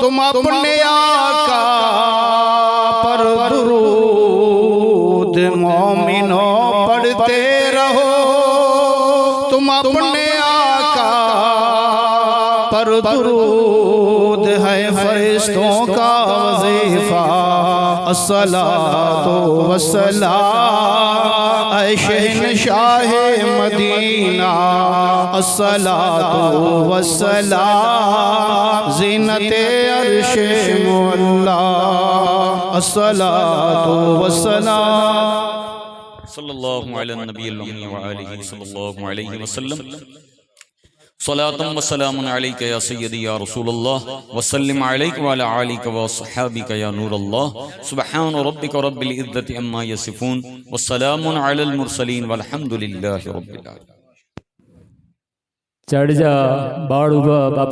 तुम अपने आका पर दुरूद मोमिनों पढ़ते रहो तुम अपने आका पर दुरूद है फरिश्तों का वजीफा अस्सलातो वस्सलाम ऐ शहंशाह मदीना अस्सलातो वस्सलाम ज़ीनते अर्शे मुअल्ला अस्सलातो वस्सलाम सल्लल्लाहु अलैहि नबी व आलिहि सल्लल्लाहु अलैहि वसल्लम। सलातम व सलामुन अलैका या सय्यदी या रसूलल्लाह व सल्लिम अलैका व अला आलिका व सहाबिका या नूरल्लाह सुब्हान रब्बिका रब्बिल इज्जति अम्मा यसिफून व सलामुन अलल मुरसलीन वल्हम्दुलिल्लाहि रब्बिल आलमीन। जाडेजा बाड़ू बापू